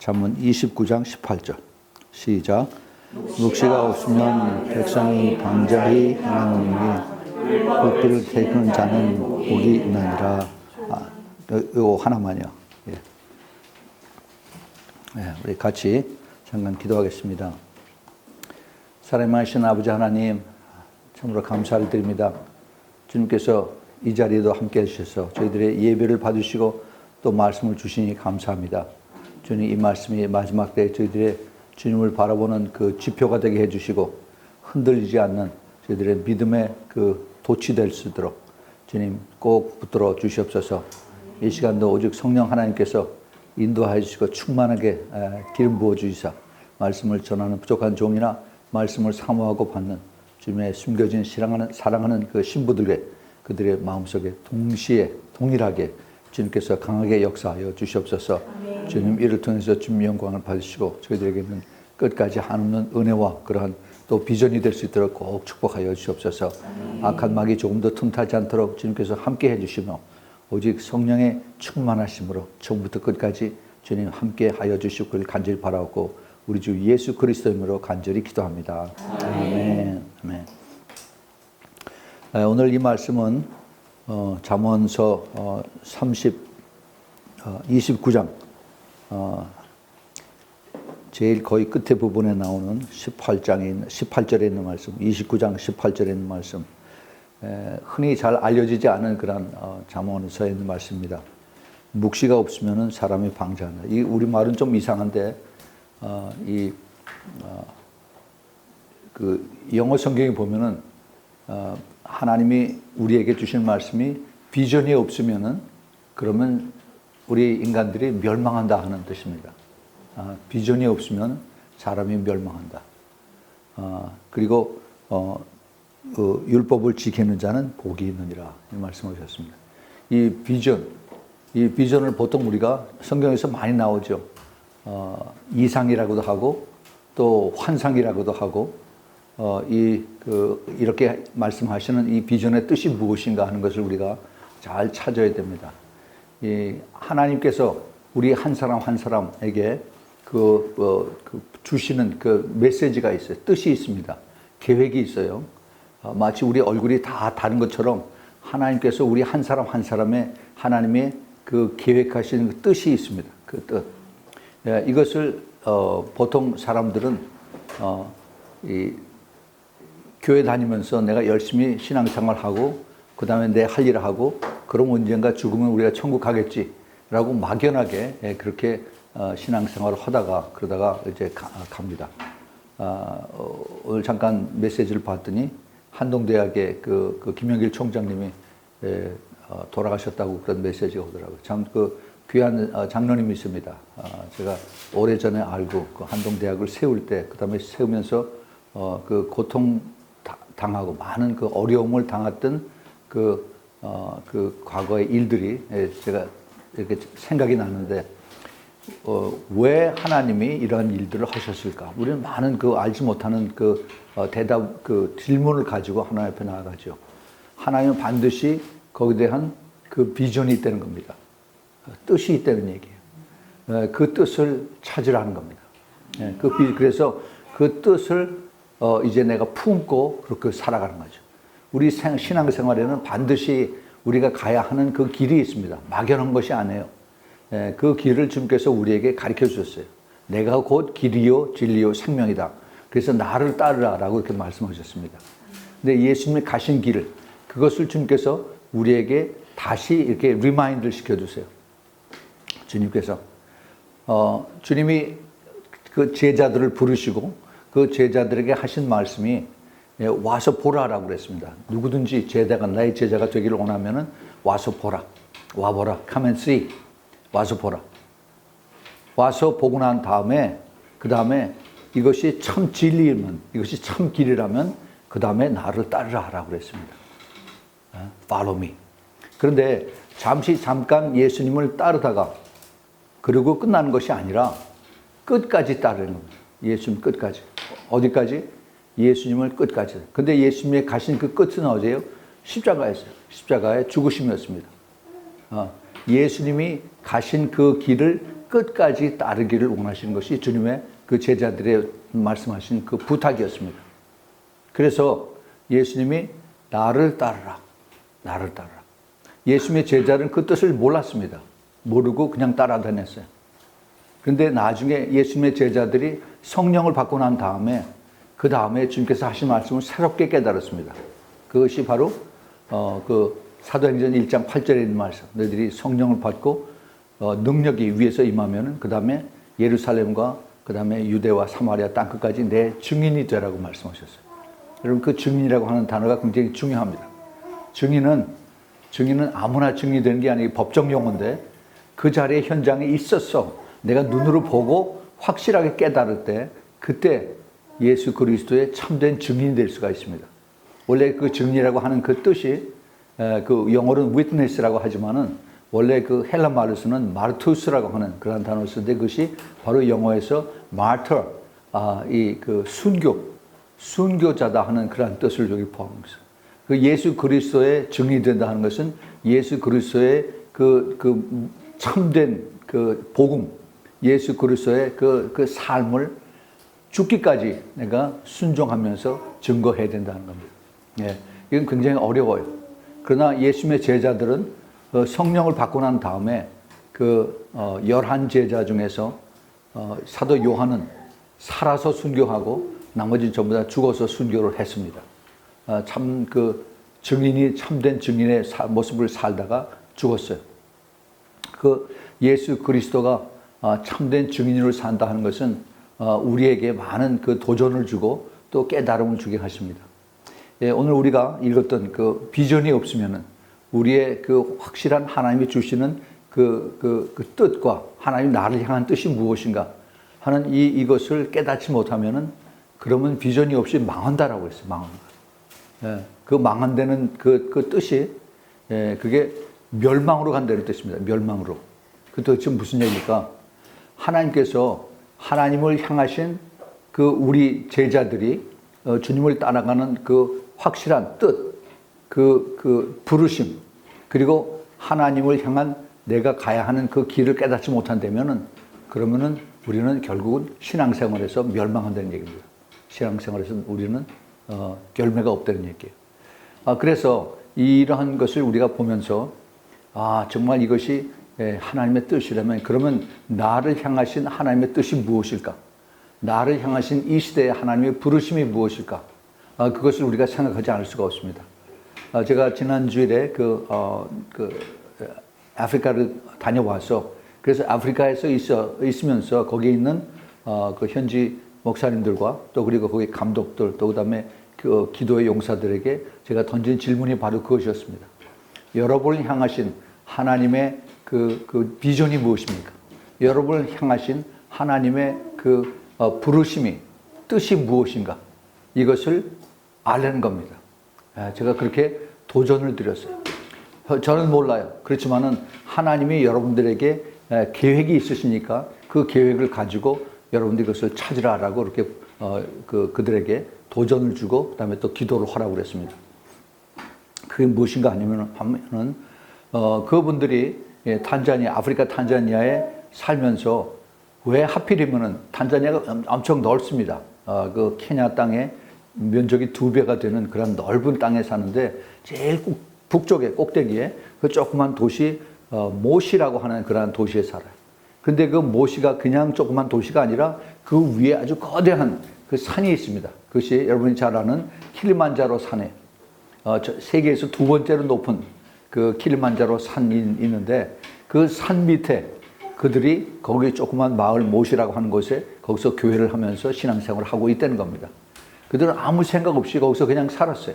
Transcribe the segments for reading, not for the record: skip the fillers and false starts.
잠언 29장 18절 시작. 묵시가 없으면 백성이 방자히 행하느니 불길을 태우는 자는 복이 있느니라. 이거 하나만요. 우리 같이 잠깐 기도하겠습니다. 사랑하신 아버지 하나님, 참으로 감사를 드립니다. 주님께서 이 자리에도 함께 해주셔서 저희들의 예배를 받으시고 또 말씀을 주시니 감사합니다. 주님, 이 말씀이 마지막 때 저희들의 주님을 바라보는 그 지표가 되게 해주시고 흔들리지 않는 저희들의 믿음의 그 돛이 될 수 있도록 주님 꼭 붙들어 주시옵소서. 이 시간도 오직 성령 하나님께서 인도하여 주시고 충만하게 기름 부어 주시사 말씀을 전하는 부족한 종이나 말씀을 사모하고 받는 주님의 숨겨진 사랑하는 그 신부들에게 그들의 마음속에 동시에 동일하게 주님께서 강하게 역사하여 주시옵소서. 아멘. 주님 이를 통해서 주님 영광을 받으시고 저희들에게는 끝까지 한없는 은혜와 그러한 또 비전이 될 수 있도록 꼭 축복하여 주시옵소서. 아멘. 악한 마귀 조금 더 틈타지 않도록 주님께서 함께 해주시며 오직 성령의 충만하심으로 처음부터 끝까지 주님 함께 하여 주시기를 간절히 바라고 우리 주 예수 그리스도의 이름으로 간절히 기도합니다. 아멘. 아멘. 오늘 이 말씀은 잠언서 29장 제일 거의 끝에 부분에 나오는 18절에 있는 말씀, 29장 18절에 있는 말씀, 흔히 잘 알려지지 않은 그런 잠언서에 있는 말씀입니다. 묵시가 없으면 사람이 방자한다. 이 우리말은 좀 이상한데 그 영어 성경에 보면은 하나님이 우리에게 주신 말씀이 비전이 없으면은 그러면 우리 인간들이 멸망한다 하는 뜻입니다. 비전이 없으면 사람이 멸망한다. 그리고 그 율법을 지키는 자는 복이 있느니라 이 말씀하셨습니다. 이 비전을 보통 우리가 성경에서 많이 나오죠. 이상이라고도 하고 또 환상이라고도 하고 이렇게 말씀하시는 이 비전의 뜻이 무엇인가 하는 것을 우리가 잘 찾아야 됩니다. 하나님께서 우리 한 사람 한 사람에게 주시는 그 메시지가 있어요. 뜻이 있습니다. 계획이 있어요. 마치 우리 얼굴이 다 다른 것처럼 하나님께서 우리 한 사람 한 사람의 하나님의 그 계획하시는 그 뜻이 있습니다. 그 뜻. 이것을 보통 사람들은 교회 다니면서 내가 열심히 신앙생활하고 그 다음에 내 할 일을 하고 그럼 언젠가 죽으면 우리가 천국 가겠지라고 막연하게 그렇게 신앙생활을 하다가 그러다가 이제 갑니다. 오늘 잠깐 메시지를 봤더니 한동대학의 그 김영길 총장님이 돌아가셨다고 그런 메시지가 오더라고요. 참 그 귀한 장로님이 있습니다. 제가 오래전에 알고 그 한동대학을 세울 때 그 다음에 세우면서 그 고통 당하고 많은 그 어려움을 당했던 그 과거의 일들이 제가 이렇게 생각이 나는데 왜 하나님이 이러한 일들을 하셨을까? 우리는 많은 그 알지 못하는 그 질문을 가지고 하나님 앞에 나아가죠. 하나님은 반드시 거기에 대한 그 비전이 있다는 겁니다. 뜻이 있다는 얘기예요. 그 뜻을 찾으라는 겁니다. 그래서 그 뜻을 이제 내가 품고 그렇게 살아가는 거죠. 우리 신앙생활에는 반드시 우리가 가야 하는 그 길이 있습니다. 막연한 것이 아니에요. 그 길을 주님께서 우리에게 가르쳐 주셨어요. 내가 곧 길이요 진리요 생명이다. 그래서 나를 따르라라고 이렇게 말씀하셨습니다. 근데 예수님이 가신 길, 그것을 주님께서 우리에게 다시 이렇게 리마인드를 시켜주세요. 주님께서 주님이 그 제자들을 부르시고 그 제자들에게 하신 말씀이 와서 보라라고 그랬습니다. 누구든지 나의 제자가 되기를 원하면은 와서 보라. 와보라. Come and see. 와서 보라. 와서 보고 난 다음에 그 다음에 이것이 참 진리면 이것이 참 길이라면 그 다음에 나를 따르라라고 그랬습니다. Follow me. 그런데 잠깐 예수님을 따르다가 그리고 끝나는 것이 아니라 끝까지 따르는 겁니다. 예수님 끝까지. 어디까지? 예수님을 끝까지. 근데 예수님이 가신 그 끝은 어디예요? 십자가였어요. 십자가의 죽으심이었습니다. 예수님이 가신 그 길을 끝까지 따르기를 원하시는 것이 주님의 그 제자들의 말씀하신 그 부탁이었습니다. 그래서 예수님이 나를 따르라, 나를 따르라. 예수님의 제자는 그 뜻을 몰랐습니다. 모르고 그냥 따라다녔어요. 그런데 나중에 예수님의 제자들이 성령을 받고 난 다음에 그 다음에 주님께서 하신 말씀을 새롭게 깨달았습니다. 그것이 바로 그 사도행전 1장 8절에 있는 말씀. 너희들이 성령을 받고 능력이 위에서 임하면은 그 다음에 예루살렘과 그 다음에 유대와 사마리아 땅끝까지 내 증인이 되라고 말씀하셨어요. 여러분 그 증인이라고 하는 단어가 굉장히 중요합니다. 증인은 아무나 증인이 되는 게 아니고 법정 용어인데 그 자리에 현장에 있었어. 내가 눈으로 보고 확실하게 깨달을 때 그때 예수 그리스도의 참된 증인이 될 수가 있습니다. 원래 그 증인이라고 하는 그 뜻이 그 영어로는 witness라고 하지만은 원래 그 헬라 말을 쓰는 마르투스라고 하는 그런 단어를 쓰는데 그것이 바로 영어에서 martyr, 이 그 순교자다 하는 그런 뜻을 여기 포함합니다. 그 예수 그리스도의 증인이 된다 하는 것은 예수 그리스도의 그 참된 그 복음, 예수 그리스도의 그 삶을 죽기까지 내가 순종하면서 증거해야 된다는 겁니다. 예, 이건 굉장히 어려워요. 그러나 예수님의 제자들은 성령을 받고 난 다음에 그 11제자 중에서 사도 요한은 살아서 순교하고 나머지는 전부 다 죽어서 순교를 했습니다. 참 그 증인이 참된 증인의 모습을 살다가 죽었어요. 그 예수 그리스도가 참된 증인으로 산다 하는 것은 우리에게 많은 그 도전을 주고 또 깨달음을 주게 하십니다. 예, 오늘 우리가 읽었던 그 비전이 없으면은 우리의 그 확실한 하나님이 주시는 그 뜻과 하나님 나를 향한 뜻이 무엇인가 하는 이것을 깨닫지 못하면은 그러면 비전이 없이 망한다라고 했어요. 망한다. 예, 그 망한다는 그 뜻이 그게 멸망으로 간다는 뜻입니다. 멸망으로. 그 도대체 무슨 얘기일까? 하나님께서 하나님을 향하신 그 우리 제자들이 주님을 따라가는 그 확실한 뜻, 그 부르심, 그리고 하나님을 향한 내가 가야 하는 그 길을 깨닫지 못한다면은 그러면은 우리는 결국은 신앙생활에서 멸망한다는 얘기입니다. 신앙생활에서 우리는 열매가 없다는 얘기예요. 그래서 이러한 것을 우리가 보면서 정말 이것이 하나님의 뜻이라면 그러면 나를 향하신 하나님의 뜻이 무엇일까? 나를 향하신 이 시대의 하나님의 부르심이 무엇일까? 그것을 우리가 생각하지 않을 수가 없습니다. 제가 지난 주일에 아프리카를 다녀와서 그래서 아프리카에서 있으면서 거기에 있는 그 현지 목사님들과 또 그리고 거기 감독들 또 그다음에 그 기도의 용사들에게 제가 던진 질문이 바로 그것이었습니다. 여러분을 향하신 하나님의 그 비전이 무엇입니까? 여러분을 향하신 하나님의 그 부르심이 뜻이 무엇인가? 이것을 알려는 겁니다. 제가 그렇게 도전을 드렸어요. 저는 몰라요. 그렇지만은 하나님이 여러분들에게 계획이 있으시니까 그 계획을 가지고 여러분들이 그것을 찾으라라고 이렇게 그들에게 도전을 주고 그다음에 또 기도를 하라고 그랬습니다. 그게 무엇인가 하면은 그분들이 아프리카 탄자니아에 살면서 왜 하필이면은 탄자니아가 엄청 넓습니다. 그 케냐 땅에 면적이 2배가 되는 그런 넓은 땅에 사는데 제일 북쪽에 꼭대기에 그 조그만 도시 모시라고 하는 그런 도시에 살아요. 근데 그 모시가 그냥 조그만 도시가 아니라 그 위에 아주 거대한 그 산이 있습니다. 그것이 여러분이 잘 아는 킬리만자로 산에 세계에서 2번째로 높은 그 킬리만자로 산이 있는데 그 산 밑에 그들이 거기 조그만 마을 모시라고 하는 곳에 거기서 교회를 하면서 신앙생활을 하고 있다는 겁니다. 그들은 아무 생각 없이 거기서 그냥 살았어요.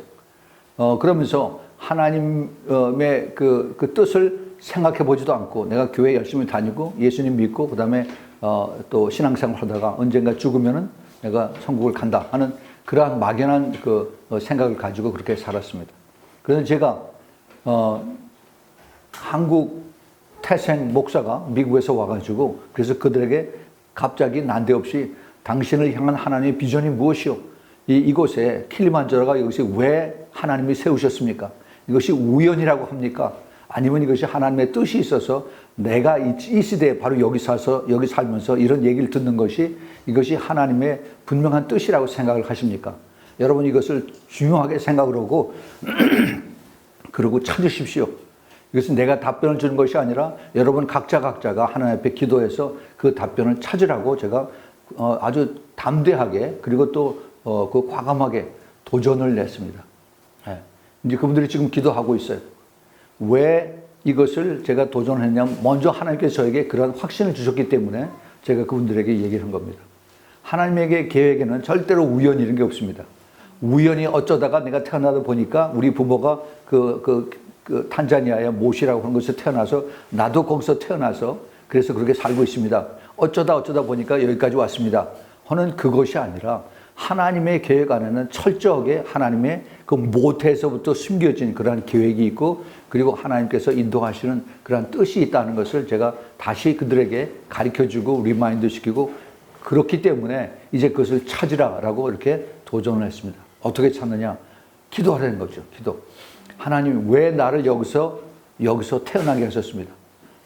그러면서 하나님의 그 뜻을 생각해 보지도 않고 내가 교회 열심히 다니고 예수님 믿고 그다음에 또 신앙생활 하다가 언젠가 죽으면은 내가 천국을 간다 하는 그러한 막연한 그 생각을 가지고 그렇게 살았습니다. 그래서 제가 한국 태생 목사가 미국에서 와가지고 그래서 그들에게 갑자기 난데없이 당신을 향한 하나님의 비전이 무엇이요? 이곳에 킬리만자로가 여기서 왜 하나님이 세우셨습니까? 이것이 우연이라고 합니까? 아니면 이것이 하나님의 뜻이 있어서 내가 이 시대에 바로 여기 사서 여기 살면서 이런 얘기를 듣는 것이 이것이 하나님의 분명한 뜻이라고 생각을 하십니까? 여러분 이것을 중요하게 생각을 하고 그리고 찾으십시오. 이것은 내가 답변을 주는 것이 아니라 여러분 각자가 하나님 앞에 기도해서 그 답변을 찾으라고 제가 아주 담대하게 그리고 또 그 과감하게 도전을 냈습니다. 네. 이제 그분들이 지금 기도하고 있어요. 왜 이것을 제가 도전했냐면 먼저 하나님께서 저에게 그런 확신을 주셨기 때문에 제가 그분들에게 얘기를 한 겁니다. 하나님에게 계획에는 절대로 우연이 이런 게 없습니다. 우연히 어쩌다가 내가 태어나다 보니까 우리 부모가 그 탄자니아의 모시라고 하는 곳에서 태어나서 나도 거기서 태어나서 그래서 그렇게 살고 있습니다. 어쩌다 보니까 여기까지 왔습니다. 하는 그것이 아니라 하나님의 계획 안에는 철저하게 하나님의 그 모태에서부터 숨겨진 그러한 계획이 있고 그리고 하나님께서 인도하시는 그러한 뜻이 있다는 것을 제가 다시 그들에게 가르쳐주고 리마인드 시키고 그렇기 때문에 이제 그것을 찾으라라고 이렇게 도전을 했습니다. 어떻게 찾느냐? 기도하라는 거죠. 기도. 하나님 왜 나를 여기서 태어나게 하셨습니까?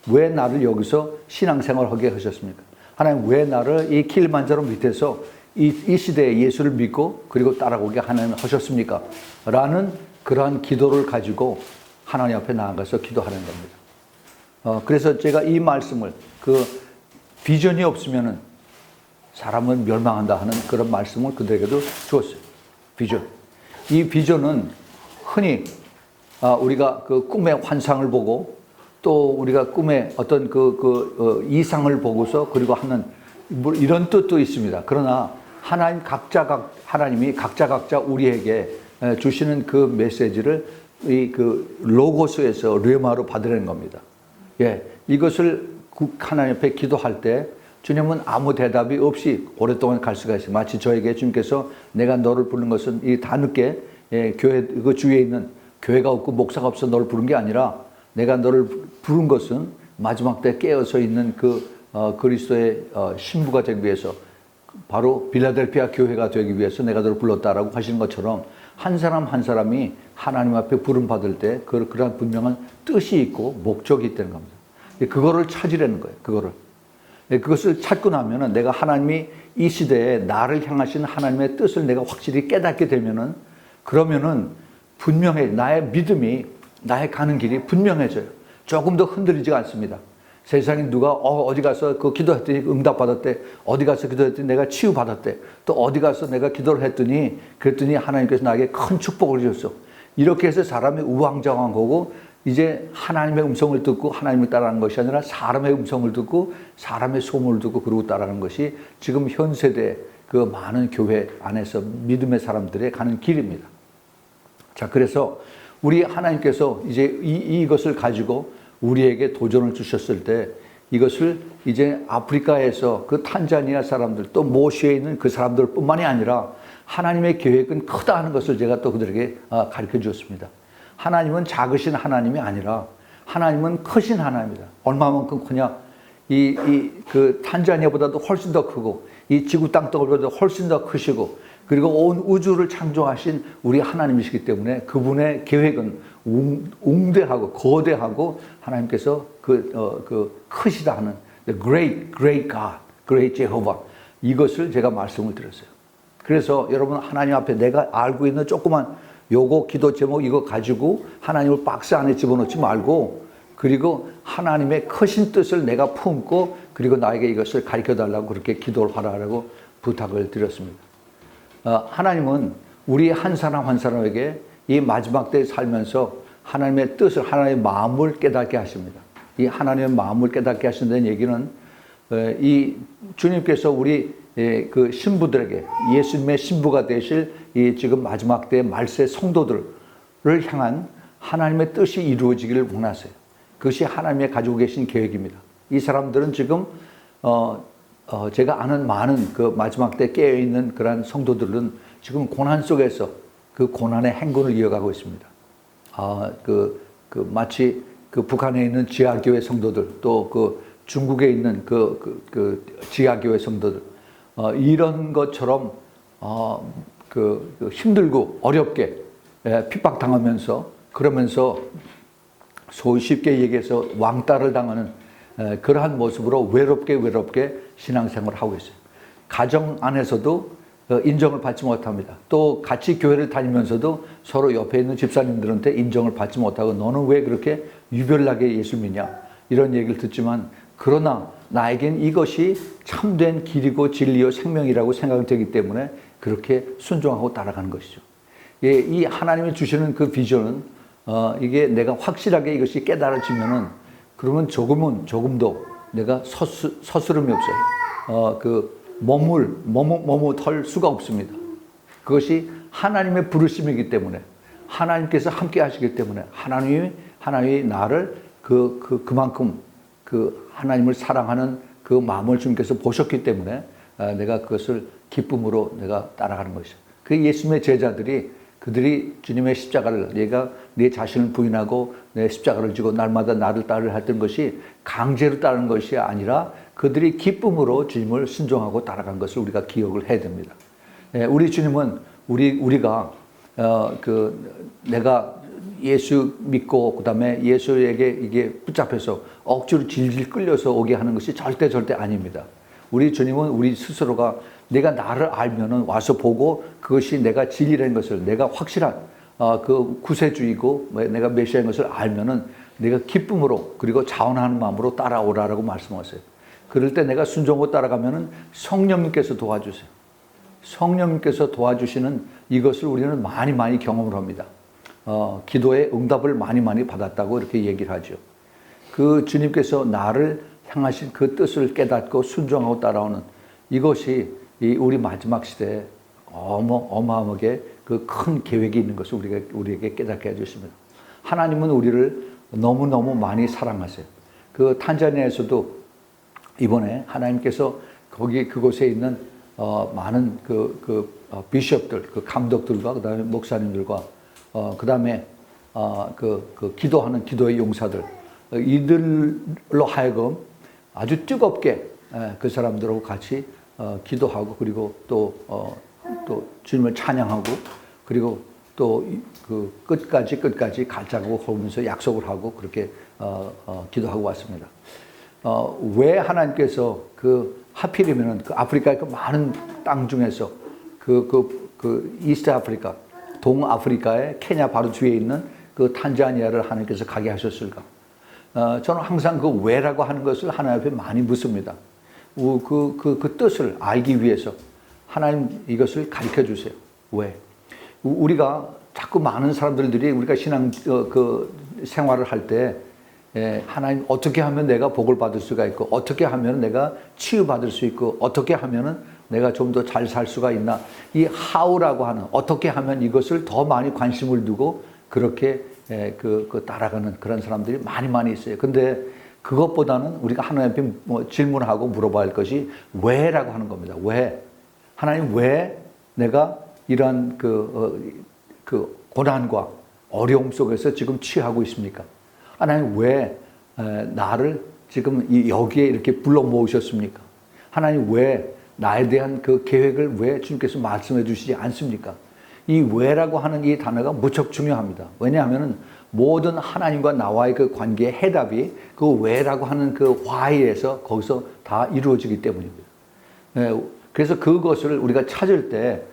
왜 나를 여기서 신앙생활을 하게 하셨습니까? 하나님 왜 나를 이 킬만자로 밑에서 이 시대에 예수를 믿고 그리고 따라오게 하나님 하셨습니까? 라는 그러한 기도를 가지고 하나님 앞에 나아가서 기도하는 겁니다. 그래서 제가 이 말씀을 그 비전이 없으면은 사람은 멸망한다 하는 그런 말씀을 그들에게도 주었어요. 비전. 이 비전은 흔히 우리가 그 꿈의 환상을 보고 또 우리가 꿈의 어떤 이상을 보고서 그리고 하는 뭐 이런 뜻도 있습니다. 그러나 하나님이 각자 우리에게 주시는 그 메시지를 이 그 로고스에서 르마로 받으려는 겁니다. 예, 이것을 하나님 앞에 기도할 때 주님은 아무 대답이 없이 오랫동안 갈 수가 있어요. 마치 저에게 주님께서 내가 너를 부르는 것은 이 다 늦게 교회 그 주위에 있는 교회가 없고 목사가 없어 너를 부른 게 아니라 내가 너를 부른 것은 마지막 때 깨어서 있는 그리스도의 신부가 되기 위해서 바로 빌라델피아 교회가 되기 위해서 내가 너를 불렀다라고 하시는 것처럼 한 사람 한 사람이 하나님 앞에 부름 받을 때 그런 분명한 뜻이 있고 목적이 있다는 겁니다. 그거를 찾으려는 거예요. 그것을 찾고 나면은 내가 하나님이 이 시대에 나를 향하신 하나님의 뜻을 내가 확실히 깨닫게 되면은 그러면은 분명해 나의 믿음이 나의 가는 길이 분명해져요. 조금 더 흔들리지가 않습니다. 세상에 누가 어디 가서 그 기도했더니 응답받았대. 어디 가서 기도했더니 내가 치유받았대. 또 어디 가서 내가 기도를 했더니 그랬더니 하나님께서 나에게 큰 축복을 주셨어. 이렇게 해서 사람이 우왕좌왕하고 이제 하나님의 음성을 듣고 하나님을 따라가는 것이 아니라 사람의 음성을 듣고 사람의 소문을 듣고 그러고 따라가는 것이 지금 현 세대 그 많은 교회 안에서 믿음의 사람들의 가는 길입니다. 자, 그래서 우리 하나님께서 이제 이것을 가지고 우리에게 도전을 주셨을 때 이것을 이제 아프리카에서 그 탄자니아 사람들 또 모시에 있는 그 사람들 뿐만이 아니라 하나님의 계획은 크다 하는 것을 제가 또 그들에게 가르쳐 주었습니다. 하나님은 작으신 하나님이 아니라 하나님은 크신 하나님입니다. 얼마만큼 크냐? 그 탄자니아보다도 훨씬 더 크고 이 지구 땅덩어리보다 훨씬 더 크시고 그리고 온 우주를 창조하신 우리 하나님이시기 때문에 그분의 계획은 웅대하고 거대하고 하나님께서 크시다 하는 the great God, great Jehovah 이것을 제가 말씀을 드렸어요. 그래서 여러분 하나님 앞에 내가 알고 있는 조그만 요거 기도 제목 이거 가지고 하나님을 박스 안에 집어넣지 말고 그리고 하나님의 크신 뜻을 내가 품고 그리고 나에게 이것을 가르쳐달라고 그렇게 기도를 하라고 부탁을 드렸습니다. 하나님은 우리 한 사람 한 사람에게 이 마지막 때에 살면서 하나님의 뜻을 하나님의 마음을 깨닫게 하십니다. 이 하나님의 마음을 깨닫게 하신다는 얘기는 이 주님께서 우리 그 신부들에게 예수님의 신부가 되실 이 지금 마지막 때의 말세 성도들을 향한 하나님의 뜻이 이루어지기를 원하세요. 그것이 하나님의 가지고 계신 계획입니다. 이 사람들은 지금 제가 아는 많은 그 마지막 때 깨어있는 그러한 성도들은 지금 고난 속에서 그 고난의 행군을 이어가고 있습니다. 마치 그 북한에 있는 지하교회 성도들 또 그 중국에 있는 그 지하교회 성도들 이런 것처럼 힘들고 어렵게 핍박당하면서 그러면서 쉽게 얘기해서 왕따를 당하는 그러한 모습으로 외롭게 신앙생활을 하고 있어요. 가정 안에서도 인정을 받지 못합니다. 또 같이 교회를 다니면서도 서로 옆에 있는 집사님들한테 인정을 받지 못하고 너는 왜 그렇게 유별나게 예수 믿냐 이런 얘기를 듣지만 그러나 나에겐 이것이 참된 길이고 진리요 생명이라고 생각되기 때문에 그렇게 순종하고 따라가는 것이죠. 이 하나님이 주시는 그 비전은 이게 내가 확실하게 이것이 깨달아지면은 그러면 조금도 내가 서스름이 없어요. 머뭇할 수가 없습니다. 그것이 하나님의 부르심이기 때문에 하나님께서 함께 하시기 때문에 하나님이 나를 그만큼 하나님을 사랑하는 그 마음을 주님께서 보셨기 때문에 내가 그것을 기쁨으로 내가 따라가는 것이죠. 그 예수님의 제자들이 그들이 주님의 십자가를 내가 내 자신을 부인하고 내 십자가를 지고 날마다 나를 따르려 했던 것이 강제로 따르는 것이 아니라 그들이 기쁨으로 주님을 순종하고 따라간 것을 우리가 기억을 해야 됩니다. 우리 주님은 우리가 내가 예수 믿고 그다음에 예수에게 이게 붙잡혀서 억지로 질질 끌려서 오게 하는 것이 절대 아닙니다. 우리 주님은 우리 스스로가 내가 나를 알면은 와서 보고 그것이 내가 진리라는 것을 내가 확실한 그 구세주이고 내가 메시아인 것을 알면은 내가 기쁨으로 그리고 자원하는 마음으로 따라오라라고 말씀하세요. 그럴 때 내가 순종하고 따라가면은 성령님께서 도와주세요. 성령님께서 도와주시는 이것을 우리는 많이 경험을 합니다. 기도의 응답을 많이 받았다고 이렇게 얘기를 하죠. 그 주님께서 나를 향하신 그 뜻을 깨닫고 순종하고 따라오는 이것이 우리 마지막 시대에 어마어마하게 그 큰 계획이 있는 것을 우리에게 깨닫게 해주십니다. 하나님은 우리를 너무너무 많이 사랑하세요. 그 탄자니아에서도 이번에 하나님께서 그곳에 있는 많은 비숍들, 그 감독들과 그다음에 목사님들과 그다음에 기도하는 기도의 용사들 이들로 하여금 아주 뜨겁게 그 사람들하고 같이 기도하고 그리고 또 주님을 찬양하고 그리고 또 끝까지 가자고 하면서 약속을 하고 그렇게 기도하고 왔습니다. 왜 하나님께서 하필이면은 아프리카의 그 많은 땅 중에서 이스트 아프리카, 동아프리카의 케냐 바로 뒤에 있는 그 탄자니아를 하나님께서 가게 하셨을까? 저는 항상 그 왜라고 하는 것을 하나님 앞에 많이 묻습니다. 그 뜻을 알기 위해서 하나님 이것을 가르쳐 주세요. 왜? 우리가 자꾸 많은 사람들이 우리가 신앙 생활을 할 때 하나님 어떻게 하면 내가 복을 받을 수가 있고 어떻게 하면 내가 치유받을 수 있고 어떻게 하면은 내가 좀 더 잘 살 수가 있나 이 how라고 하는 어떻게 하면 이것을 더 많이 관심을 두고 그렇게 따라가는 그런 사람들이 많이 있어요. 근데 그것보다는 우리가 하나님 앞에 질문하고 물어봐야 할 것이 왜라고 하는 겁니다. 왜? 하나님 왜 내가 이러한 고난과 어려움 속에서 지금 취하고 있습니까? 하나님 왜 나를 지금 여기에 이렇게 불러 모으셨습니까? 하나님 왜 나에 대한 그 계획을 왜 주님께서 말씀해 주시지 않습니까? 이 왜라고 하는 이 단어가 무척 중요합니다. 왜냐하면 모든 하나님과 나와의 그 관계의 해답이 그 왜라고 하는 그 why에서 거기서 다 이루어지기 때문입니다. 그래서 그것을 우리가 찾을 때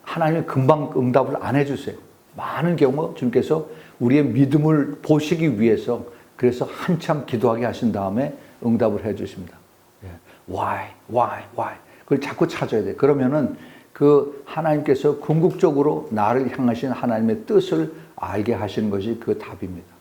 하나님이 금방 응답을 안 해주세요. 많은 경우 주님께서 우리의 믿음을 보시기 위해서 그래서 한참 기도하게 하신 다음에 응답을 해주십니다. Why? 그걸 자꾸 찾아야 돼요. 그러면은 그 하나님께서 궁극적으로 나를 향하신 하나님의 뜻을 알게 하시는 것이 그 답입니다.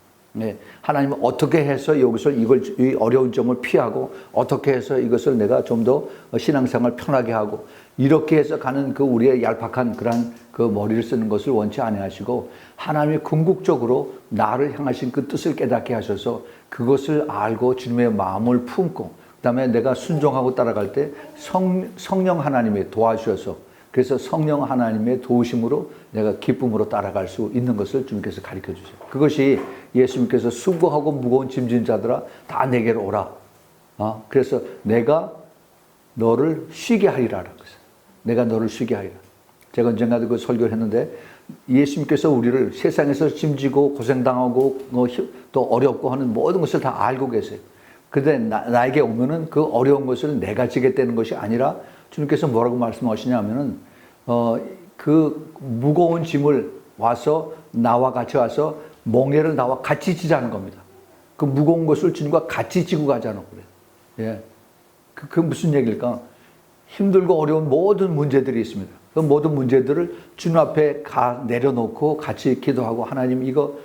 하나님은 어떻게 해서 이 어려운 점을 피하고 어떻게 해서 이것을 내가 좀 더 신앙생활 편하게 하고 이렇게 해서 가는 그 우리의 얄팍한 그런 그 머리를 쓰는 것을 원치 아니하시고 하나님이 궁극적으로 나를 향하신 그 뜻을 깨닫게 하셔서 그것을 알고 주님의 마음을 품고 그다음에 내가 순종하고 따라갈 때 성령 하나님이 도와주셔서 그래서 성령 하나님의 도우심으로 내가 기쁨으로 따라갈 수 있는 것을 주님께서 가르쳐 주세요. 그것이 예수님께서 수고하고 무거운 짐진 자들아 다 내게로 오라. 그래서 내가 너를 쉬게 하리라. 내가 너를 쉬게 하리라. 제가 언젠가도 그 설교를 했는데 예수님께서 우리를 세상에서 짐지고 고생당하고 또 어렵고 하는 모든 것을 다 알고 계세요. 그런데 나에게 오면은 그 어려운 것을 내가 지겠다는 것이 아니라 주님께서 뭐라고 말씀하시냐면은 그 무거운 짐을 와서 나와 같이 와서 멍에를 나와 같이 지자는 겁니다. 그 무거운 것을 주님과 같이 지고 가자는 거예요. 예. 그 무슨 얘기일까? 힘들고 어려운 모든 문제들이 있습니다. 그 모든 문제들을 주님 앞에 내려놓고 같이 기도하고 하나님 이거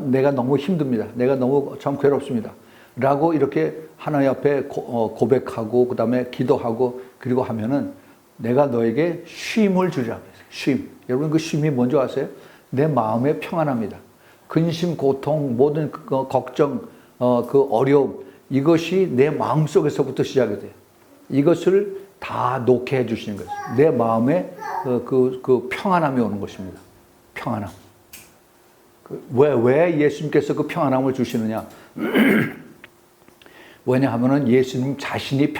내가 너무 힘듭니다. 내가 너무 참 괴롭습니다. 라고 이렇게 하나님 앞에 고백하고 그 다음에 기도하고 그리고 하면은 내가 너에게 쉼을 주리라고 했어요. 쉼. 여러분 그 쉼이 뭔지 아세요? 내 마음의 평안합니다. 근심, 고통, 모든 걱정, 그 어려움 이것이 내 마음속에서부터 시작이 돼요. 이것을 다 놓게 해주시는 거예요. 내 마음에 그 평안함이 오는 것입니다. 평안함. 왜 예수님께서 그 평안함을 주시느냐? 왜냐하면 예수님 자신이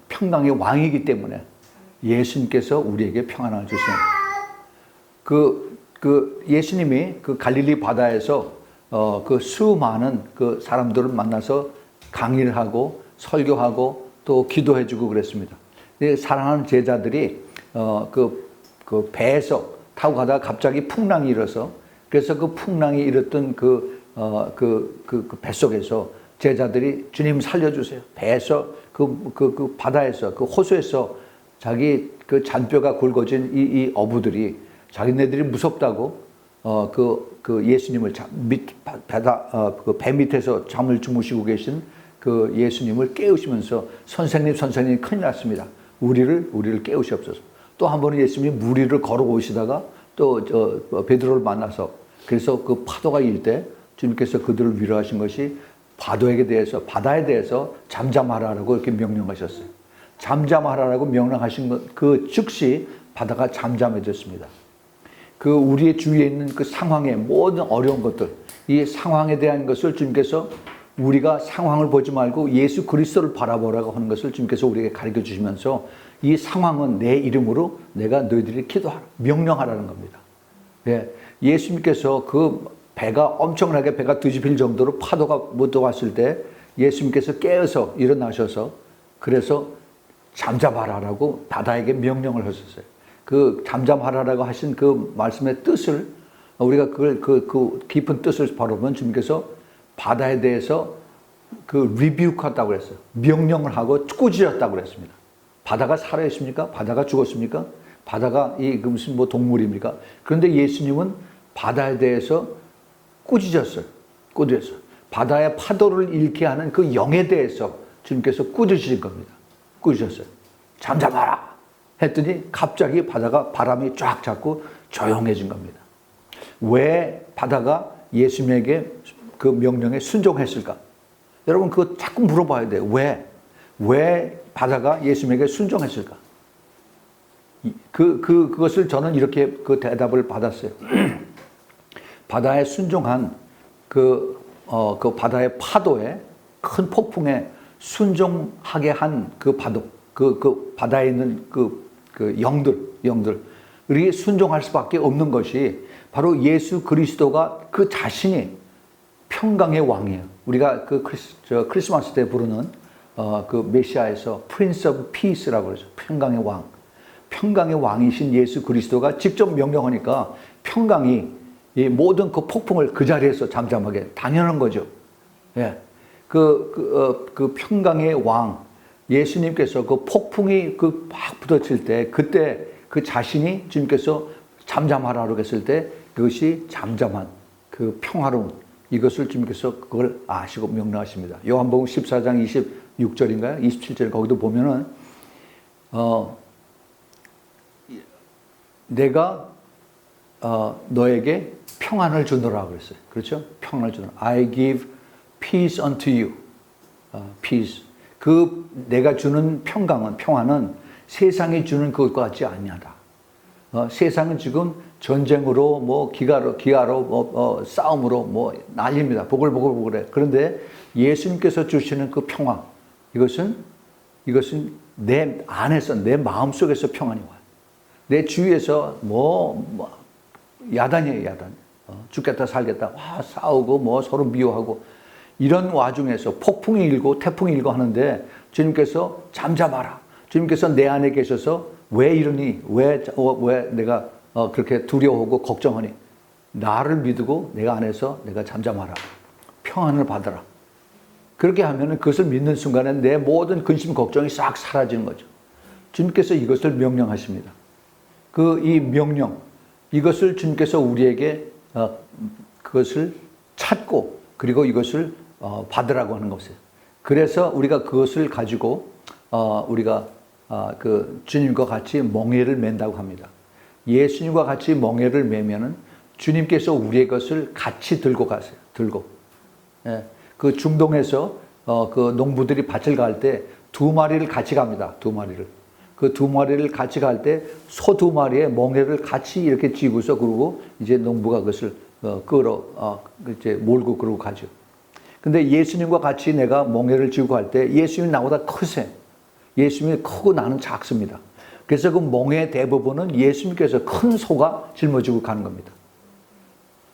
평강의 왕이기 때문에 예수님께서 우리에게 평안함을 주시는 그 예수님이 그 갈릴리 바다에서 그 수많은 그 사람들을 만나서 강의를 하고 설교하고 또 기도해주고 그랬습니다. 사랑하는 제자들이 그 배에서 타고 가다가 갑자기 풍랑이 일어서 그래서 그 풍랑이 일었던 그 뱃속에서 제자들이 주님 살려주세요. 배에서 그 바다에서 그 호수에서 자기 그 잔뼈가 굵어진 이 어부들이 자기네들이 무섭다고 그 예수님을 배 밑에서 잠을 주무시고 계신 그 예수님을 깨우시면서 선생님 큰일 났습니다. 우리를 깨우시옵소서. 또 한 번은 예수님이 무리를 걸어오시다가 또 베드로를 만나서 그래서 그 파도가 일 때 주님께서 그들을 위로하신 것이 바다에 대해서 잠잠하라고 이렇게 명령하셨어요. 잠잠하라고 명령하신 것 그 즉시 바다가 잠잠해졌습니다. 그 우리의 주위에 있는 그 상황의 모든 어려운 것들, 이 상황에 대한 것을 주님께서 우리가 상황을 보지 말고 예수 그리스도를 바라보라고 하는 것을 주님께서 우리에게 가르쳐 주시면서 이 상황은 내 이름으로 내가 너희들이 기도하라, 명령하라는 겁니다. 예, 예수님께서 그 엄청나게 배가 뒤집힐 정도로 파도가 묻어왔을 때 예수님께서 깨어서 일어나셔서 그래서 잠잠하라라고 바다에게 명령을 하셨어요. 그 잠잠하라라고 하신 그 말씀의 뜻을 우리가 그 깊은 뜻을 바라보면 주님께서 바다에 대해서 그 리뷰크했다고 그랬어요. 명령을 하고 꾸짖었다고 그랬습니다. 바다가 살아있습니까? 바다가 죽었습니까? 바다가 무슨 동물입니까? 그런데 예수님은 바다에 대해서 꾸짖었어요. 바다의 파도를 잃게 하는 그 영에 대해서 주님께서 꾸짖으신 겁니다. 꾸짖었어요. 잠잠하라 했더니 갑자기 바다가 바람이 쫙 잡고 조용해진 겁니다. 왜 바다가 예수님에게 그 명령에 순종했을까? 여러분 그거 자꾸 물어봐야 돼요. 왜 바다가 예수님에게 순종했을까? 그것을 저는 이렇게 그 대답을 받았어요. 바다에 순종한 그 바다의 파도에 큰 폭풍에 순종하게 한 그 파도, 그 바다에 있는 그 영들이 순종할 수밖에 없는 것이 바로 예수 그리스도가 그 자신이 평강의 왕이에요. 우리가 그 크리스마스 때 부르는 그 메시아에서 Prince of Peace라고 그러죠. 평강의 왕. 평강의 왕이신 예수 그리스도가 직접 명령하니까 평강이 이 모든 그 폭풍을 그 자리에서 잠잠하게 당연한 거죠. 예. 그 평강의 왕 예수님께서 그 폭풍이 막 부딪힐 때 그때 그 자신이 주님께서 잠잠하라고 했을 때 그것이 잠잠한 그 평화로운 이것을 주님께서 그걸 아시고 명령하십니다. 요한복음 14장 26절인가요? 27절 거기도 보면은 내가 너에게 평안을 주노라 그랬어요. 그렇죠? 평안을 주노라. I give peace unto you. peace. 그 내가 주는 평안은 세상이 주는 그것과 같지 아니하다. 세상은 지금 전쟁으로 기아로 싸움으로 난립니다. 보글보글해. 그런데 예수님께서 주시는 그 평안 이것은 내 안에서 내 마음속에서 평안이 와요. 내 주위에서 야단이에요, 야단. 죽겠다 살겠다 와 싸우고 뭐 서로 미워하고 이런 와중에서 폭풍이 일고 태풍이 일고 하는데 주님께서 잠잠하라. 주님께서 내 안에 계셔서 왜 이러니? 왜 내가 그렇게 두려워하고 걱정하니? 나를 믿고 내가 안에서 내가 잠잠하라. 평안을 받아라. 그렇게 하면 그것을 믿는 순간에 내 모든 근심 걱정이 싹 사라지는 거죠. 주님께서 이것을 명령하십니다. 이 명령, 이것을 주님께서 우리에게 그것을 찾고 그리고 이것을 받으라고 하는 것이에요. 그래서 우리가 그것을 가지고 우리가 그 주님과 같이 멍에를 맨다고 합니다. 예수님과 같이 멍에를 매면은 주님께서 우리의 것을 같이 들고 가세요. 들고. 예. 그 중동에서 그 농부들이 밭을 갈 때 2마리를 같이 갑니다. 2마리를. 그 2마리를 같이 갈 때 소 2마리의 멍에를 같이 이렇게 쥐고서 그러고 이제 농부가 그것을 이제 몰고 그러고 가죠. 근데 예수님과 같이 내가 멍에를 쥐고 갈 때 예수님이 나보다 크세요. 예수님이 크고 나는 작습니다. 그래서 그 멍의 대부분은 예수님께서 큰 소가 짊어지고 가는 겁니다.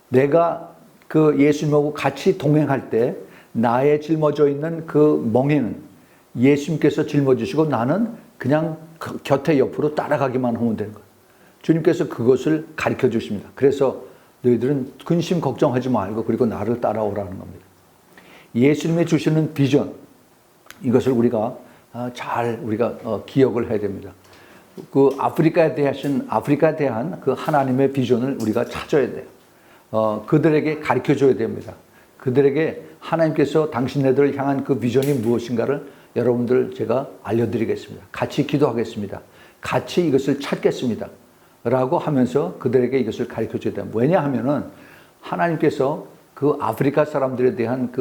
내가 그 예수님하고 같이 동행할 때 나의 짊어져 있는 그 멍에는 예수님께서 짊어지시고 나는 그냥 곁에 옆으로 따라가기만 하면 되는 거예요. 주님께서 그것을 가르쳐 주십니다. 그래서 너희들은 근심 걱정하지 말고 그리고 나를 따라오라는 겁니다. 예수님이 주시는 비전, 이것을 우리가 기억을 해야 됩니다. 그 아프리카에 대한 그 하나님의 비전을 우리가 찾아야 돼요. 그들에게 가르쳐 줘야 됩니다. 그들에게 하나님께서 당신네들을 향한 그 비전이 무엇인가를 여러분들 제가 알려드리겠습니다. 같이 기도하겠습니다. 같이 이것을 찾겠습니다. 라고 하면서 그들에게 이것을 가르쳐 줘야 됩니다. 왜냐하면은 하나님께서 그 아프리카 사람들에 대한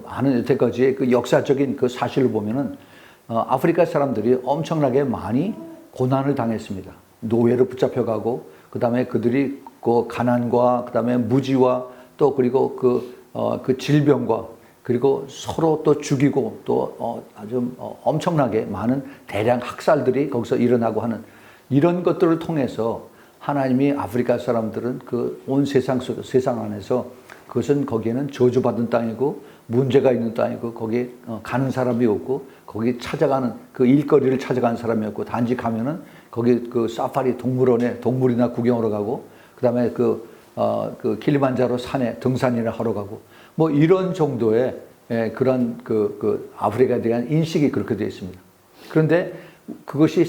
많은 여태까지의 그 역사적인 그 사실을 보면은 아프리카 사람들이 엄청나게 많이 고난을 당했습니다. 노예로 붙잡혀가고, 그 다음에 그들이 그 가난과, 그 다음에 무지와 또 그리고 그 질병과 그리고 서로 또 죽이고 또 아주 엄청나게 많은 대량 학살들이 거기서 일어나고 하는 이런 것들을 통해서 하나님이 아프리카 사람들은 그 온 세상 안에서 그것은 거기에는 저주받은 땅이고 문제가 있는 땅이고 거기에 가는 사람이 없고 거기 찾아가는 그 일거리를 찾아가는 사람이 없고 단지 가면은 거기 그 사파리 동물원에 동물이나 구경하러 가고 그다음에 그 킬리만자로 산에 등산이나 하러 가고 뭐 이런 정도의 그런 그 아프리카에 대한 인식이 그렇게 되어 있습니다. 그런데 그것이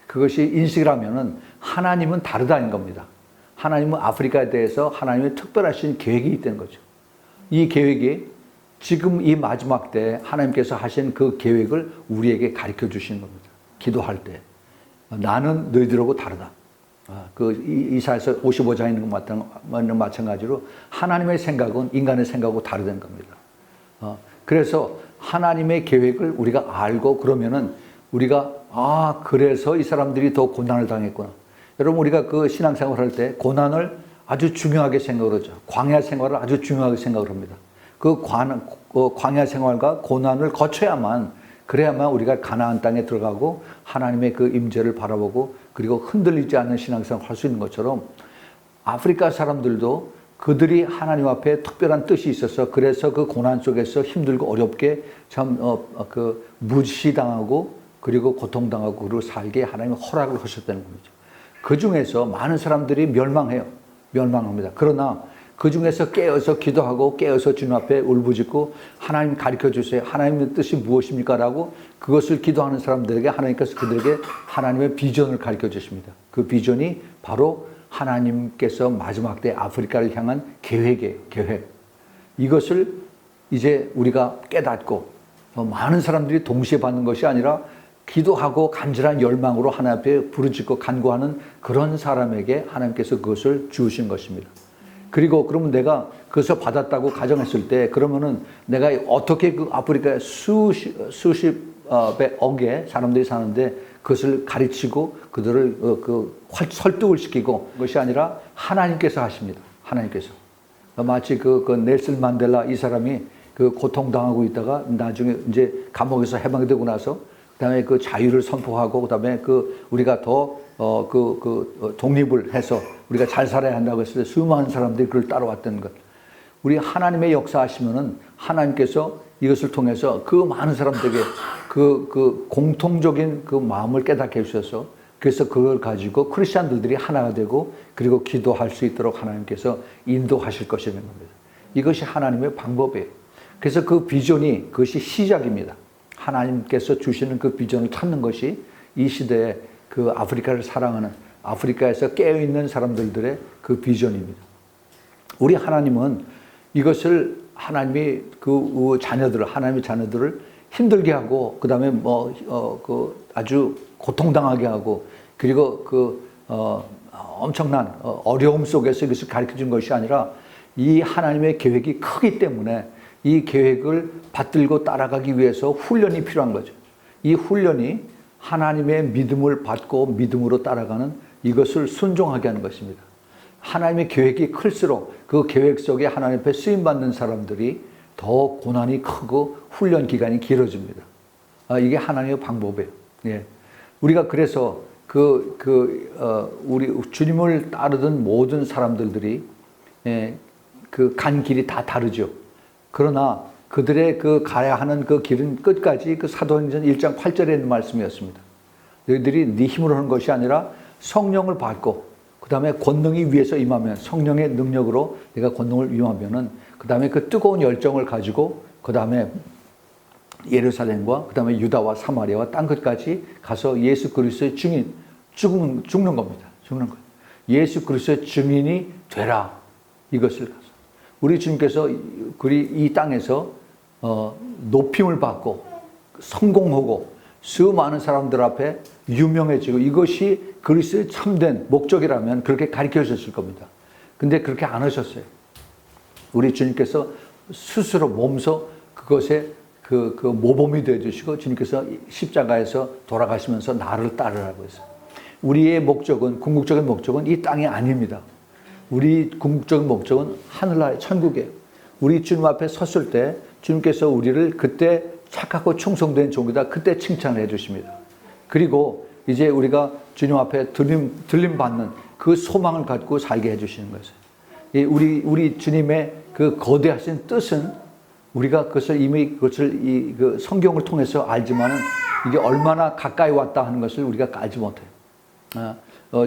그것이 인식이라면은 하나님은 다르다는 겁니다. 하나님은 아프리카에 대해서 하나님의 특별하신 계획이 있다는 거죠. 이 계획이 지금 이 마지막 때 하나님께서 하신 그 계획을 우리에게 가르쳐 주시는 겁니다. 기도할 때. 나는 너희들하고 다르다. 이사야서 55장에 있는 것과 마찬가지로 하나님의 생각은 인간의 생각하고 다르다는 겁니다. 그래서 하나님의 계획을 우리가 알고 그러면은 우리가 그래서 이 사람들이 더 고난을 당했구나. 여러분 우리가 그 신앙생활 할 때 고난을 아주 중요하게 생각을 하죠. 광야 생활을 아주 중요하게 생각을 합니다. 그 광야 생활과 고난을 거쳐야만 그래야만 우리가 가나안 땅에 들어가고 하나님의 그 임재를 바라보고 그리고 흔들리지 않는 신앙생활을 할 수 있는 것처럼 아프리카 사람들도 그들이 하나님 앞에 특별한 뜻이 있어서 그래서 그 고난 속에서 힘들고 어렵게 참 무시당하고 그리고 고통당하고 그리고 살게 하나님이 허락을 하셨다는 거죠. 그 중에서 많은 사람들이 멸망합니다. 그러나 그 중에서 깨어서 기도하고 깨어서 주님 앞에 울부짖고 하나님 가르쳐 주세요. 하나님의 뜻이 무엇입니까? 라고 그것을 기도하는 사람들에게 하나님께서 그들에게 하나님의 비전을 가르쳐 주십니다. 그 비전이 바로 하나님께서 마지막 때 아프리카를 향한 계획이에요. 계획. 이것을 이제 우리가 깨닫고 많은 사람들이 동시에 받는 것이 아니라 기도하고 간절한 열망으로 하나님 앞에 부르짖고 간구하는 그런 사람에게 하나님께서 그것을 주신 것입니다. 그리고 그러면 내가 그것을 받았다고 가정했을 때 그러면은 내가 어떻게 그 아프리카에 수십의 억의 사람들이 사는데 그것을 가르치고 그들을 설득을 시키고 그것이 아니라 하나님께서 하십니다. 하나님께서. 마치 그 넬슨 만델라 이 사람이 그 고통당하고 있다가 나중에 이제 감옥에서 해방되고 나서 그다음에 그 자유를 선포하고, 그다음에 우리가 더 독립을 해서 우리가 잘 살아야 한다고 했을 때 수많은 사람들이 그걸 따라왔던 것. 우리 하나님의 역사하시면은 하나님께서 이것을 통해서 그 많은 사람들에게 그 공통적인 그 마음을 깨닫게 해주셔서, 그래서 그걸 가지고 크리스찬들이 하나가 되고, 그리고 기도할 수 있도록 하나님께서 인도하실 것이라는 겁니다. 이것이 하나님의 방법이에요. 그래서 그 비전이, 그것이 시작입니다. 하나님께서 주시는 그 비전을 찾는 것이 이 시대에 그 아프리카를 사랑하는, 아프리카에서 깨어있는 사람들의 그 비전입니다. 우리 하나님은 이것을, 하나님이 그 자녀들을, 하나님의 자녀들을 힘들게 하고, 그 다음에 아주 고통당하게 하고, 그리고 엄청난 어려움 속에서 이것을 가르쳐 준 것이 아니라, 이 하나님의 계획이 크기 때문에 이 계획을 받들고 따라가기 위해서 훈련이 필요한 거죠. 이 훈련이 하나님의 믿음을 받고 믿음으로 따라가는, 이것을 순종하게 하는 것입니다. 하나님의 계획이 클수록 그 계획 속에 하나님 앞에 쓰임받는 사람들이 더 고난이 크고 훈련 기간이 길어집니다. 이게 하나님의 방법이에요. 예. 우리가 그래서 우리 주님을 따르던 모든 사람들이 그 간 길이 다 다르죠. 그러나 그들의 그 가야 하는 그 길은 끝까지 그 사도행전 1장 8절에 있는 말씀이었습니다. 너희들이 네 힘으로 하는 것이 아니라 성령을 받고, 그 다음에 권능이 위에서 임하면, 성령의 능력으로 내가 권능을 임하면은, 그 다음에 그 뜨거운 열정을 가지고, 그 다음에 예루살렘과 그 다음에 유다와 사마리아와 땅 끝까지 가서 예수 그리스도의 증인, 죽는 겁니다. 죽는 거예요. 예수 그리스도의 증인이 되라. 이것을 가서 우리 주님께서 이 땅에서 높임을 받고 성공하고 수많은 사람들 앞에 유명해지고, 이것이 그리스도의 참된 목적이라면 그렇게 가르쳐 주셨을 겁니다. 근데 그렇게 안 하셨어요. 우리 주님께서 스스로 몸소 그것에 그 모범이 되어 주시고, 주님께서 십자가에서 돌아가시면서 나를 따르라고 했어요. 우리의 목적은, 궁극적인 목적은 이 땅이 아닙니다. 우리 궁극적인 목적은 하늘나라의 천국이에요. 우리 주님 앞에 섰을 때 주님께서 우리를 그때 착하고 충성된 종이다, 그때 칭찬을 해 주십니다. 그리고 이제 우리가 주님 앞에 들림 받는 그 소망을 갖고 살게 해 주시는 거예요. 우리 주님의 그 거대하신 뜻은 우리가 그것을 이미 그 성경을 통해서 알지만은, 이게 얼마나 가까이 왔다 하는 것을 우리가 알지 못해요.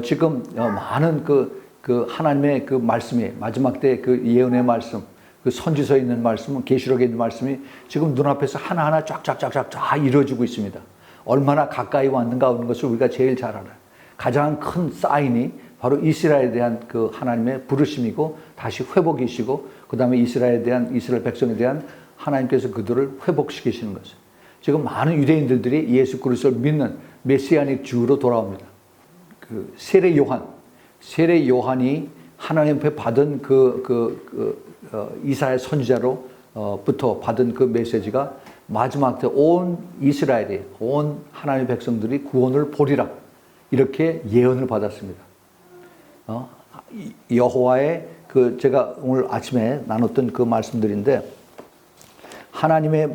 지금 많은 그 하나님의 그 말씀이, 마지막 때 그 예언의 말씀, 그 선지서에 있는 말씀은, 계시록에 있는 말씀이 지금 눈앞에서 하나하나 쫙쫙쫙쫙 다 이루어지고 있습니다. 얼마나 가까이 왔는가 하는 것을 우리가 제일 잘 알아요. 가장 큰 사인이 바로 이스라엘에 대한 그 하나님의 부르심이고, 다시 회복이시고, 그 다음에 이스라엘 백성에 대한 하나님께서 그들을 회복시키시는 것이에요. 지금 많은 유대인들이 예수 그리스도를 믿는 메시아닉 주로 돌아옵니다. 그 세례 요한이 하나님 앞에 받은 이사야 선지자로부터 받은 그 메시지가, 마지막 때 온 이스라엘이, 온 하나님의 백성들이 구원을 보리라, 이렇게 예언을 받았습니다. 여호와의 제가 오늘 아침에 나눴던 그 말씀들인데, 하나님의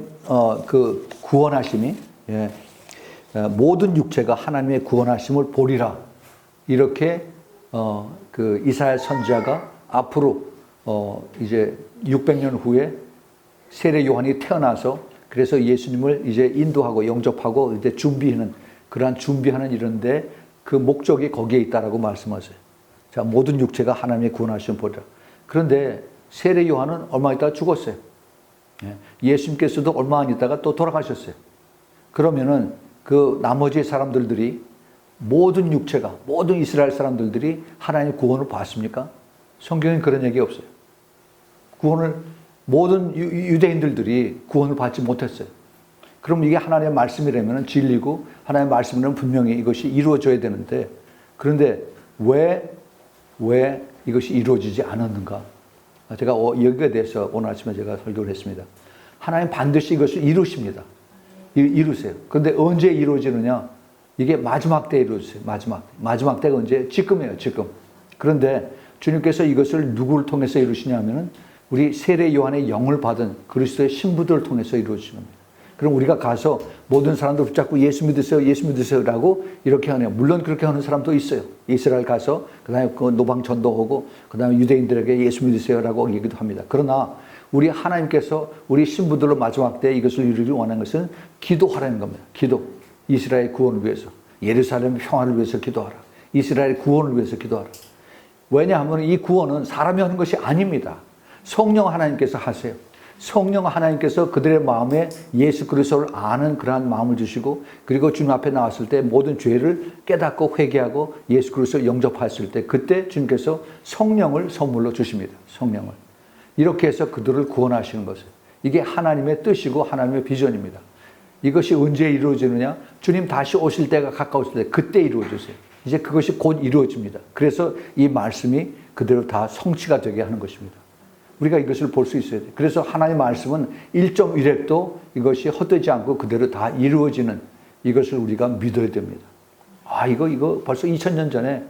그 구원하심이, 모든 육체가 하나님의 구원하심을 보리라, 이렇게 그 이사야 선지자가 앞으로 이제 600년 후에 세례 요한이 태어나서, 그래서 예수님을 이제 인도하고 영접하고 이제 준비하는 이런데, 그 목적이 거기에 있다라고 말씀하세요. 자, 모든 육체가 하나님의 구원하심을 보리라. 그런데 세례 요한은 얼마 있다가 죽었어요. 예수님께서도 얼마 안 있다가 또 돌아가셨어요. 그러면은 그 나머지 사람들이, 모든 육체가, 모든 이스라엘 사람들이 하나님의 구원을 봤습니까? 성경엔 그런 얘기 없어요. 모든 유대인들이 구원을 받지 못했어요. 그럼 이게 하나님의 말씀이라면 진리고, 하나님의 말씀이라면 분명히 이것이 이루어져야 되는데, 그런데 왜 이것이 이루어지지 않았는가? 제가 여기에 대해서 오늘 아침에 제가 설교를 했습니다. 하나님 반드시 이것을 이루십니다. 이루세요. 그런데 언제 이루어지느냐? 이게 마지막 때에 이루어졌어요. 마지막 때가 언제? 지금이에요, 지금. 그런데 주님께서 이것을 누구를 통해서 이루시냐면은, 우리 세례 요한의 영을 받은 그리스도의 신부들을 통해서 이루어지는 겁니다. 그럼 우리가 가서 모든 사람들 붙잡고 예수 믿으세요, 예수 믿으세요라고 이렇게 하네요. 물론 그렇게 하는 사람도 있어요. 이스라엘 가서 그다음에 그 노방 전도하고 그다음에 유대인들에게 예수 믿으세요라고 얘기도 합니다. 그러나 우리 하나님께서 우리 신부들로 마지막 때 이것을 이루기 원하는 것은 기도하라는 겁니다. 기도. 이스라엘 구원을 위해서, 예루살렘 평화를 위해서 기도하라. 이스라엘 구원을 위해서 기도하라. 왜냐하면 이 구원은 사람이 하는 것이 아닙니다. 성령 하나님께서 하세요. 성령 하나님께서 그들의 마음에 예수 그리스도를 아는 그러한 마음을 주시고, 그리고 주님 앞에 나왔을 때 모든 죄를 깨닫고 회개하고 예수 그리스도를 영접했을 때 그때 주님께서 성령을 선물로 주십니다. 성령을. 이렇게 해서 그들을 구원하시는 것을. 이게 하나님의 뜻이고 하나님의 비전입니다. 이것이 언제 이루어지느냐? 주님 다시 오실 때가 가까웠을 때 그때 이루어지세요. 이제 그것이 곧 이루어집니다. 그래서 이 말씀이 그대로 다 성취가 되게 하는 것입니다. 우리가 이것을 볼 수 있어야 돼요. 그래서 하나님의 말씀은 1.1획도 이것이 헛되지 않고 그대로 다 이루어지는 이것을 우리가 믿어야 됩니다. 이거 벌써 2000년 전에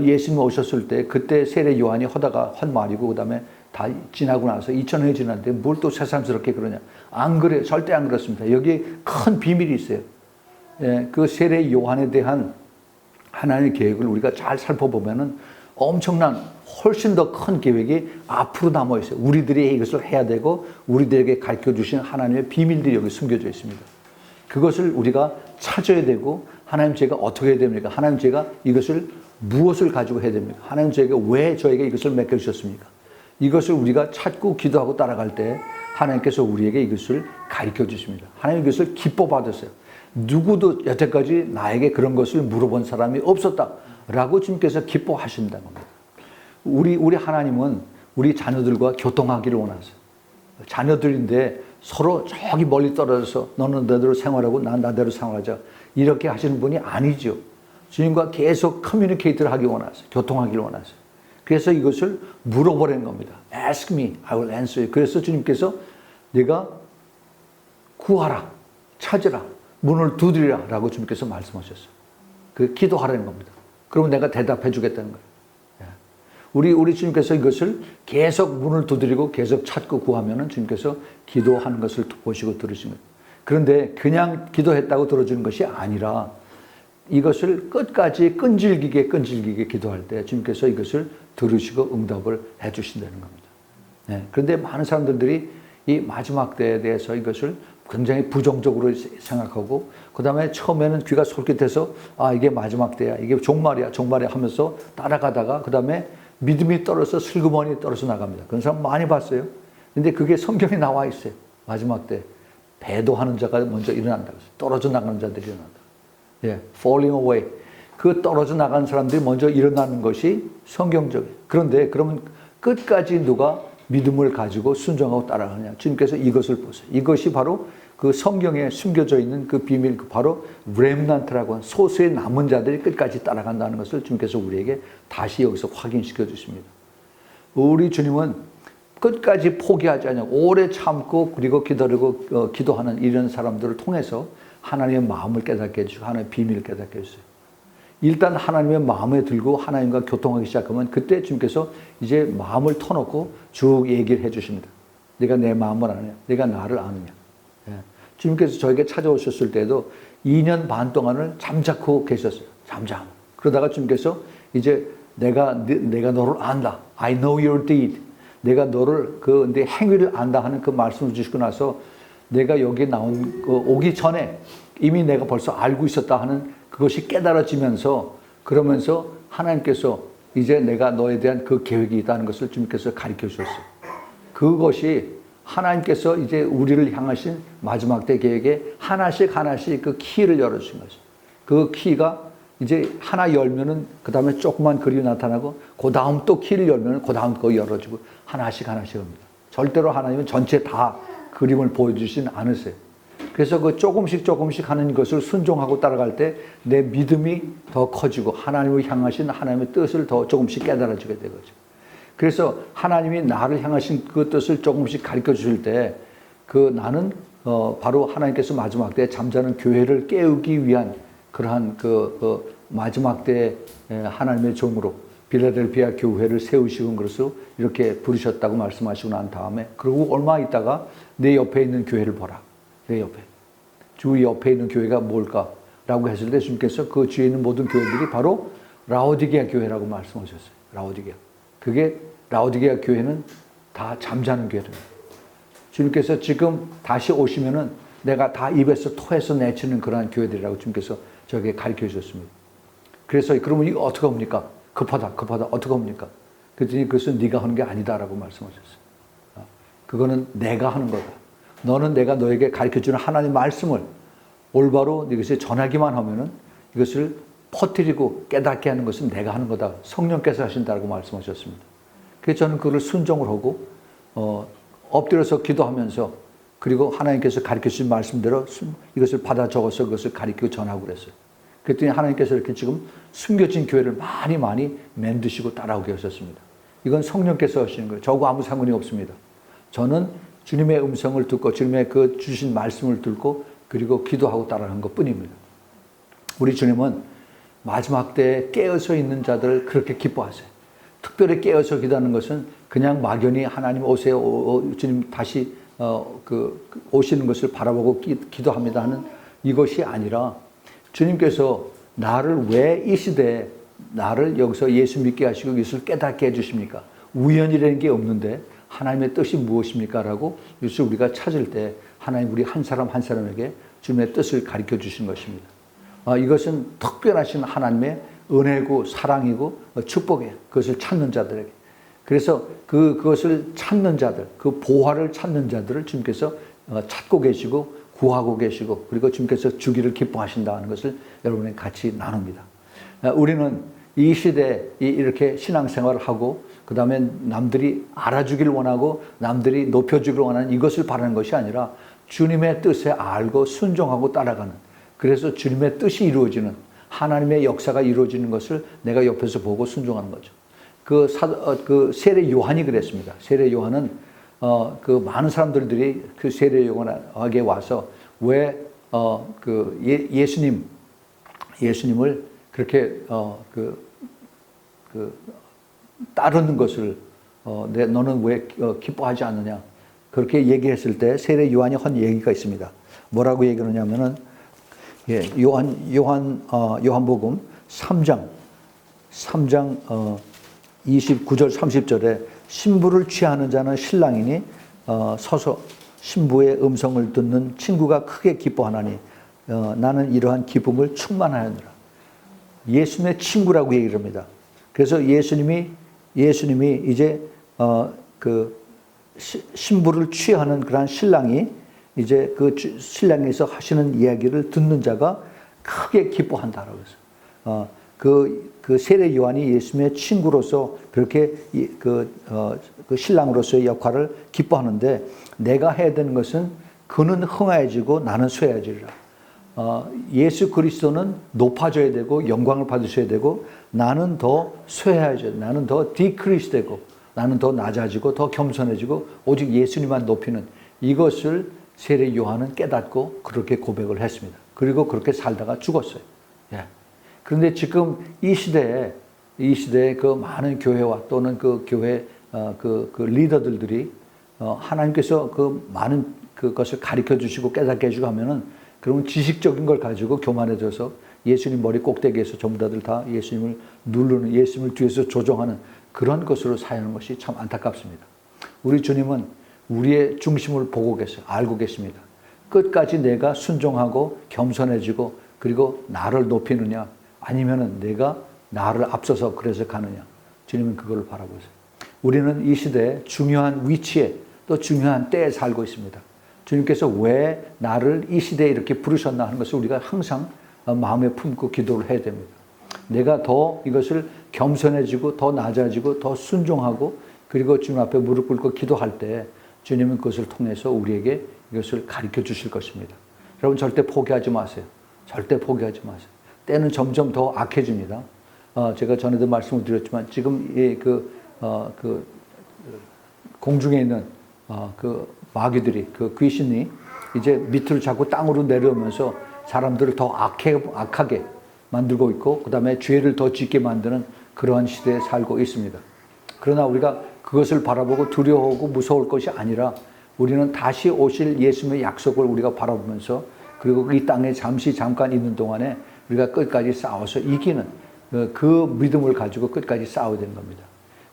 예수님 오셨을 때 그때 세례 요한이 하다가 한 말이고, 그 다음에 다 지나고 나서 2000년이 지났는데 뭘 또 새삼스럽게 그러냐. 안 그래요. 절대 안 그렇습니다. 여기 큰 비밀이 있어요. 예, 그 세례 요한에 대한 하나님의 계획을 우리가 잘 살펴보면은 엄청난 훨씬 더 큰 계획이 앞으로 남아 있어요. 우리들이 이것을 해야 되고 우리들에게 가르쳐 주신 하나님의 비밀들이 여기 숨겨져 있습니다. 그것을 우리가 찾아야 되고, 하나님 제가 어떻게 해야 됩니까? 하나님 제가 이것을 무엇을 가지고 해야 됩니까? 하나님 제가 왜 저에게 이것을 맡겨주셨습니까? 이것을 우리가 찾고 기도하고 따라갈 때 하나님께서 우리에게 이것을 가르쳐 주십니다. 하나님 이것을 기뻐 받으세요. 누구도 여태까지 나에게 그런 것을 물어본 사람이 없었다라고 주님께서 기뻐하신다는 겁니다. 우리 하나님은 우리 자녀들과 교통하기를 원하세요. 자녀들인데 서로 저기 멀리 떨어져서 너는 너대로 생활하고 난 나대로 생활하자 이렇게 하시는 분이 아니죠. 주님과 계속 커뮤니케이트를 하기 원하세요. 교통하기를 원하세요. 그래서 이것을 물어보라는 겁니다. Ask me, I will answer you. 그래서 주님께서 내가 구하라, 찾으라, 문을 두드리라 라고 주님께서 말씀하셨어요. 그 기도하라는 겁니다. 그러면 내가 대답해 주겠다는 거예요. 우리 주님께서 이것을 계속 문을 두드리고 계속 찾고 구하면은 주님께서 기도하는 것을 보시고 들으신 거예요. 그런데 그냥 기도했다고 들어주는 것이 아니라 이것을 끝까지 끈질기게 기도할 때 주님께서 이것을 들으시고 응답을 해 주신다는 겁니다. 네. 그런데 많은 사람들이 이 마지막 때에 대해서 이것을 굉장히 부정적으로 생각하고, 그 다음에 처음에는 귀가 솔깃해서 이게 마지막 때야, 이게 종말이야 하면서 따라가다가 그 다음에 믿음이 떨어져 슬그머니 떨어져 나갑니다. 그런 사람 많이 봤어요. 근데 그게 성경에 나와 있어요. 마지막 때 배도하는 자가 먼저 일어난다고 했어요. 떨어져 나가는 자들이 일어난다. 예, falling away. 그 떨어져 나간 사람들이 먼저 일어나는 것이 성경적이에요. 그런데 그러면 끝까지 누가 믿음을 가지고 순종하고 따라가느냐. 주님께서 이것을 보세요. 이것이 바로 그 성경에 숨겨져 있는 그 비밀, 바로 렘넌트라고 하는 소수의 남은 자들이 끝까지 따라간다는 것을 주님께서 우리에게 다시 여기서 확인시켜 주십니다. 우리 주님은 끝까지 포기하지 않냐고 오래 참고 그리고 기다리고 기도하는 이런 사람들을 통해서 하나님의 마음을 깨닫게 해주시고 하나님의 비밀을 깨닫게 해주세요. 일단 하나님의 마음에 들고 하나님과 교통하기 시작하면 그때 주님께서 이제 마음을 터놓고 쭉 얘기를 해 주십니다. 네가 내 마음을 아느냐? 네가 나를 아느냐? 예. 주님께서 저에게 찾아오셨을 때도 2년 반 동안을 잠자코 계셨어요. 잠잠. 그러다가 주님께서 이제 내가 너를 안다. I know your deed. 내가 너를 네 행위를 안다 하는 그 말씀을 주시고 나서 내가 여기 오기 전에 이미 내가 벌써 알고 있었다 하는 그것이 깨달아지면서, 그러면서 하나님께서 이제 내가 너에 대한 그 계획이 있다는 것을 주님께서 가르쳐 주셨어요. 그것이 하나님께서 이제 우리를 향하신 마지막 때 계획에 하나씩 그 키를 열어주신 거죠. 그 키가 이제 하나 열면은 그 다음에 조그만 글이 나타나고 그 다음 또 키를 열면은 그 다음 거 열어주고 하나씩 합니다. 절대로 하나님은 전체 다 그림을 보여주진 않으세요. 그래서 그 조금씩 하는 것을 순종하고 따라갈 때 내 믿음이 더 커지고 하나님을 향하신 하나님의 뜻을 더 조금씩 깨달아지게 되거죠. 그래서 하나님이 나를 향하신 그 뜻을 조금씩 가르쳐 주실 때 나는 바로 하나님께서 마지막 때 잠자는 교회를 깨우기 위한 그러한 마지막 때 하나님의 종으로 빌라델피아 교회를 세우시는 것으로 이렇게 부르셨다고 말씀하시고 난 다음에, 그리고 얼마 있다가 내 옆에 있는 교회를 보라. 내 옆에. 주 옆에 있는 교회가 뭘까라고 했을 때 주님께서 그 주위에 있는 모든 교회들이 바로 라오디게아 교회라고 말씀하셨어요. 라오디게아. 그게 라오디게아 교회는 다 잠자는 교회입니다. 주님께서 지금 다시 오시면은 내가 다 입에서 토해서 내치는 그러한 교회들이라고 주님께서 저에게 가르쳐 주셨습니다. 그래서 그러면 이거 어떻게 합니까? 급하다 어떻게 합니까? 그랬더니 그것은 네가 하는 게 아니다라고 말씀하셨어요. 그거는 내가 하는 거다. 너는 내가 너에게 가르쳐주는 하나님의 말씀을 올바로 이것을 전하기만 하면은 이것을 퍼뜨리고 깨닫게 하는 것은 내가 하는 거다. 성령께서 하신다고 말씀하셨습니다. 그래서 저는 그걸 순종을 하고 엎드려서 기도하면서 그리고 하나님께서 가르쳐주신 말씀대로 이것을 받아 적어서 그것을 가르치고 전하고 그랬어요. 그랬더니 하나님께서 이렇게 지금 숨겨진 교회를 많이 만드시고 따라오게 하셨습니다. 이건 성령께서 하시는 거예요. 저하고 아무 상관이 없습니다. 저는 주님의 음성을 듣고 주님의 그 주신 말씀을 듣고 그리고 기도하고 따라간 것 뿐입니다. 우리 주님은 마지막 때에 깨어서 있는 자들을 그렇게 기뻐하세요. 특별히 깨어서 기도하는 것은 그냥 막연히 하나님 오세요, 주님 다시 오시는 것을 바라보고 기도합니다 하는 이것이 아니라 주님께서 나를 왜 이 시대에 나를 여기서 예수 믿게 하시고 이것을 깨닫게 해주십니까? 우연이라는 게 없는데 하나님의 뜻이 무엇입니까? 라고 이것을 우리가 찾을 때 하나님 우리 한 사람 한 사람에게 주님의 뜻을 가르쳐 주신 것입니다. 이것은 특별하신 하나님의 은혜고 사랑이고 축복이에요. 그것을 찾는 자들에게. 그래서 그것을 찾는 자들, 그 보화를 찾는 자들을 주님께서 찾고 계시고 구하고 계시고 그리고 주님께서 주기를 기뻐하신다 하는 것을 여러분이 같이 나눕니다. 우리는 이 시대에 이렇게 신앙생활을 하고 그 다음에 남들이 알아주기를 원하고 남들이 높여주기를 원하는 이것을 바라는 것이 아니라 주님의 뜻에 알고 순종하고 따라가는, 그래서 주님의 뜻이 이루어지는 하나님의 역사가 이루어지는 것을 내가 옆에서 보고 순종하는 거죠. 그 세례 요한이 그랬습니다. 세례 요한은 그 많은 사람들이 그 세례 요한에게 와서 왜 예수님을 그렇게 따르는 것을 너는 왜 기뻐하지 않느냐 그렇게 얘기했을 때 세례 요한이 한 얘기가 있습니다. 뭐라고 얘기하냐면은 요한복음 3장 29절 30절에 신부를 취하는 자는 신랑이니 서서 신부의 음성을 듣는 친구가 크게 기뻐하나니 나는 이러한 기쁨을 충만하였느라. 예수님의 친구라고 얘기를 합니다. 그래서 예수님이 이제 신부를 취하는 그러한 신랑이 이제 그 신랑에서 하시는 이야기를 듣는 자가 크게 기뻐한다라고 해서 그 세례 요한이 예수님의 친구로서 그렇게 그 신랑으로서의 역할을 기뻐하는데 내가 해야 되는 것은 그는 흥하여지고 나는 쇠하여지리라. 예수 그리스도는 높아져야 되고 영광을 받으셔야 되고 나는 더 쇠하여져, 나는 더 디크리스 되고 나는 더 낮아지고 더 겸손해지고 오직 예수님만 높이는 이것을 세례 요한은 깨닫고 그렇게 고백을 했습니다. 그리고 그렇게 살다가 죽었어요. 예. 그런데 지금 이 시대에 그 많은 교회와 또는 그 교회 그 리더들이 하나님께서 그 많은 그것을 가르쳐 주시고 깨닫게 해주고 하면은 그러면 지식적인 걸 가지고 교만해져서 예수님 머리 꼭대기에서 전부 다들 다 예수님을 누르는, 예수님을 뒤에서 조종하는 그런 것으로 사용하는 것이 참 안타깝습니다. 우리 주님은 우리의 중심을 보고 계세요. 알고 계십니다. 끝까지 내가 순종하고 겸손해지고 그리고 나를 높이느냐 아니면은 내가 나를 앞서서 그래서 가느냐. 주님은 그걸 바라보세요. 우리는 이 시대에 중요한 위치에 또 중요한 때에 살고 있습니다. 주님께서 왜 나를 이 시대에 이렇게 부르셨나 하는 것을 우리가 항상 마음에 품고 기도를 해야 됩니다. 내가 더 이것을 겸손해지고 더 낮아지고 더 순종하고 그리고 주님 앞에 무릎 꿇고 기도할 때 주님은 그것을 통해서 우리에게 이것을 가르쳐 주실 것입니다. 여러분 절대 포기하지 마세요. 절대 포기하지 마세요. 때는 점점 더 악해집니다. 제가 전에도 말씀을 드렸지만 지금 공중에 있는 마귀들이 귀신이 이제 밑으로 자꾸 땅으로 내려오면서 사람들을 더 악하게 만들고 있고 그 다음에 죄를 더 짓게 만드는 그러한 시대에 살고 있습니다. 그러나 우리가 그것을 바라보고 두려워하고 무서울 것이 아니라 우리는 다시 오실 예수님의 약속을 우리가 바라보면서 그리고 이 땅에 잠깐 있는 동안에 우리가 끝까지 싸워서 이기는 그 믿음을 가지고 끝까지 싸워야 되는 겁니다.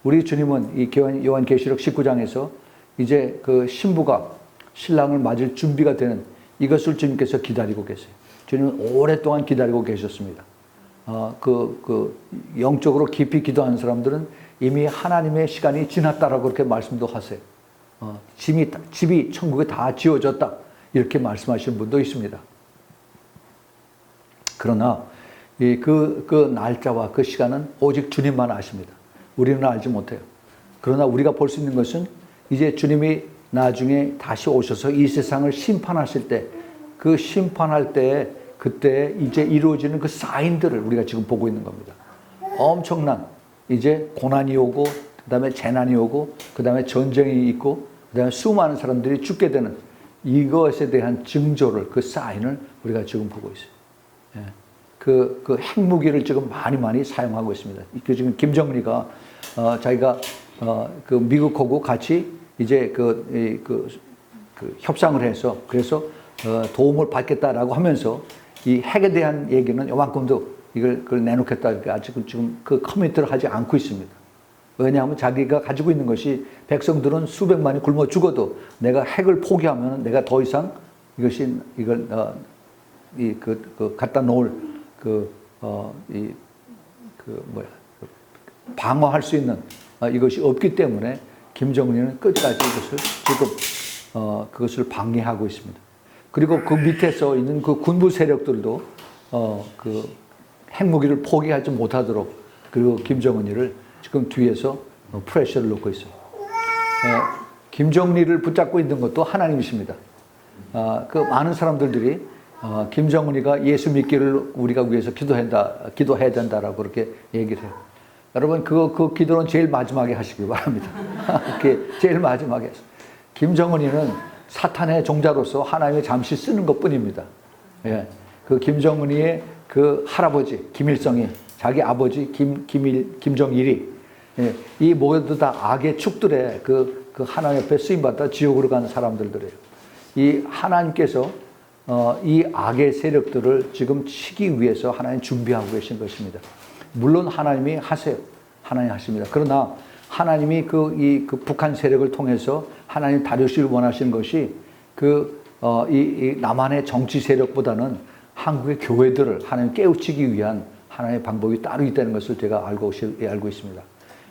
우리 주님은 이 요한계시록 19장에서 이제 그 신부가 신랑을 맞을 준비가 되는 이것을 주님께서 기다리고 계세요. 주님은 오랫동안 기다리고 계셨습니다. 영적으로 깊이 기도하는 사람들은 이미 하나님의 시간이 지났다라고 그렇게 말씀도 하세요. 집이 천국에 다 지어졌다. 이렇게 말씀하시는 분도 있습니다. 그러나 그 날짜와 그 시간은 오직 주님만 아십니다. 우리는 알지 못해요. 그러나 우리가 볼 수 있는 것은 이제 주님이 나중에 다시 오셔서 이 세상을 심판하실 때, 그 심판할 때 그때 이제 이루어지는 그 사인들을 우리가 지금 보고 있는 겁니다. 엄청난 이제 고난이 오고, 그 다음에 재난이 오고, 그 다음에 전쟁이 있고, 그 다음에 수많은 사람들이 죽게 되는 이것에 대한 징조를, 그 사인을 우리가 지금 보고 있어요. 예. 그 핵무기를 지금 많이 사용하고 있습니다. 지금 김정은이가 자기가 그 미국하고 같이 이제 그 협상을 해서 그래서 도움을 받겠다라고 하면서 이 핵에 대한 얘기는 요만큼도 그걸 내놓겠다. 아직 지금 그 커미트를 하지 않고 있습니다. 왜냐하면 자기가 가지고 있는 것이 백성들은 수백만이 굶어 죽어도 내가 핵을 포기하면 내가 더 이상 이걸 갖다 놓을 방어할 수 있는 이것이 없기 때문에 김정은이는 끝까지 이것을 지금 그것을 방해하고 있습니다. 그리고 그 밑에서 있는 그 군부 세력들도 그 핵무기를 포기하지 못하도록 그리고 김정은이를 지금 뒤에서 프레셔를 놓고 있어요. 김정은이를 붙잡고 있는 것도 하나님이십니다. 그 많은 사람들이 김정은이가 예수 믿기를 우리가 위해서 기도해야 된다라고 그렇게 얘기를 해요. 여러분 그 기도는 제일 마지막에 하시기 바랍니다. 제일 마지막에. 김정은이는 사탄의 종자로서 하나님이 잠시 쓰는 것뿐입니다. 예. 그 김정은이의 그 할아버지 김일성이 자기 아버지 김정일이 이 모두 다 악의 축들의 그 하나님 앞에 쓰임받다 지옥으로 가는 사람들이에요. 이 하나님께서 이 악의 세력들을 지금 치기 위해서 하나님 준비하고 계신 것입니다. 물론 하나님이 하세요. 하나님 하십니다. 그러나 하나님이 그 북한 세력을 통해서 하나님 다루시길 원하시는 것이 이 남한의 정치 세력보다는 한국의 교회들을 하나님 깨우치기 위한 하나님의 방법이 따로 있다는 것을 제가 알고 있습니다.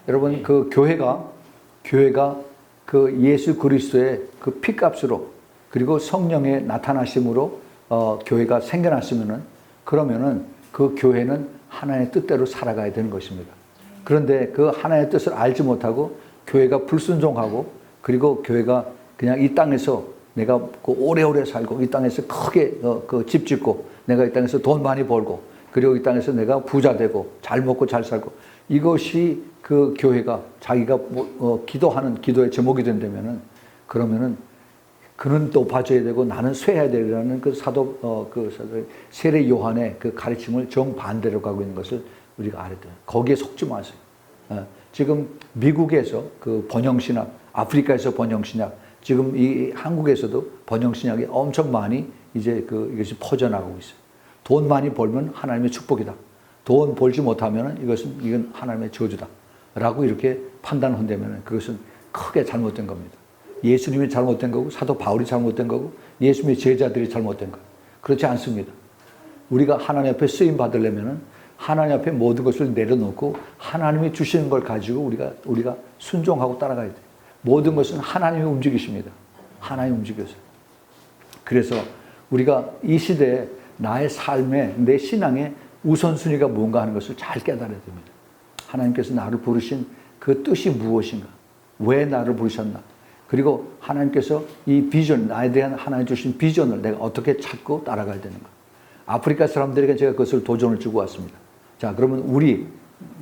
여러분 그 교회가 그 예수 그리스도의 그 피값으로 그리고 성령의 나타나심으로 교회가 생겨났으면은 그러면은 그 교회는 하나님의 뜻대로 살아가야 되는 것입니다. 그런데 그 하나님의 뜻을 알지 못하고 교회가 불순종하고 그리고 교회가 그냥 이 땅에서 내가 오래오래 살고 이 땅에서 크게 집 짓고 내가 이 땅에서 돈 많이 벌고 그리고 이 땅에서 내가 부자 되고 잘 먹고 잘 살고 이것이 그 교회가 자기가 기도하는 기도의 제목이 된다면은 그러면은 그는 또 봐줘야 되고 나는 쇠해야 되라는 그 사도 세례 요한의 그 가르침을 정반대로 가고 있는 것을 우리가 알아야 돼요. 거기에 속지 마세요. 지금 미국에서 그 번영신학, 아프리카에서 번영신학, 지금 이 한국에서도 번영신학이 엄청 많이 이제 이것이 퍼져나가고 있어요. 돈 많이 벌면 하나님의 축복이다. 돈 벌지 못하면 이건 하나님의 저주다. 라고 이렇게 판단한다면 그것은 크게 잘못된 겁니다. 예수님이 잘못된 거고 사도 바울이 잘못된 거고 예수님의 제자들이 잘못된 거예요. 그렇지 않습니다. 우리가 하나님 앞에 쓰임 받으려면 하나님 앞에 모든 것을 내려놓고 하나님이 주시는 걸 가지고 우리가 순종하고 따라가야 돼요. 모든 것은 하나님이 움직이십니다. 하나님이 움직여서. 그래서 우리가 이 시대에 나의 삶에 내 신앙의 우선순위가 뭔가 하는 것을 잘 깨달아야 됩니다. 하나님께서 나를 부르신 그 뜻이 무엇인가? 왜 나를 부르셨나? 그리고 하나님께서 이 비전, 나에 대한 하나님 주신 비전을 내가 어떻게 찾고 따라가야 되는가? 아프리카 사람들에게 제가 그것을 도전을 주고 왔습니다. 자, 그러면 우리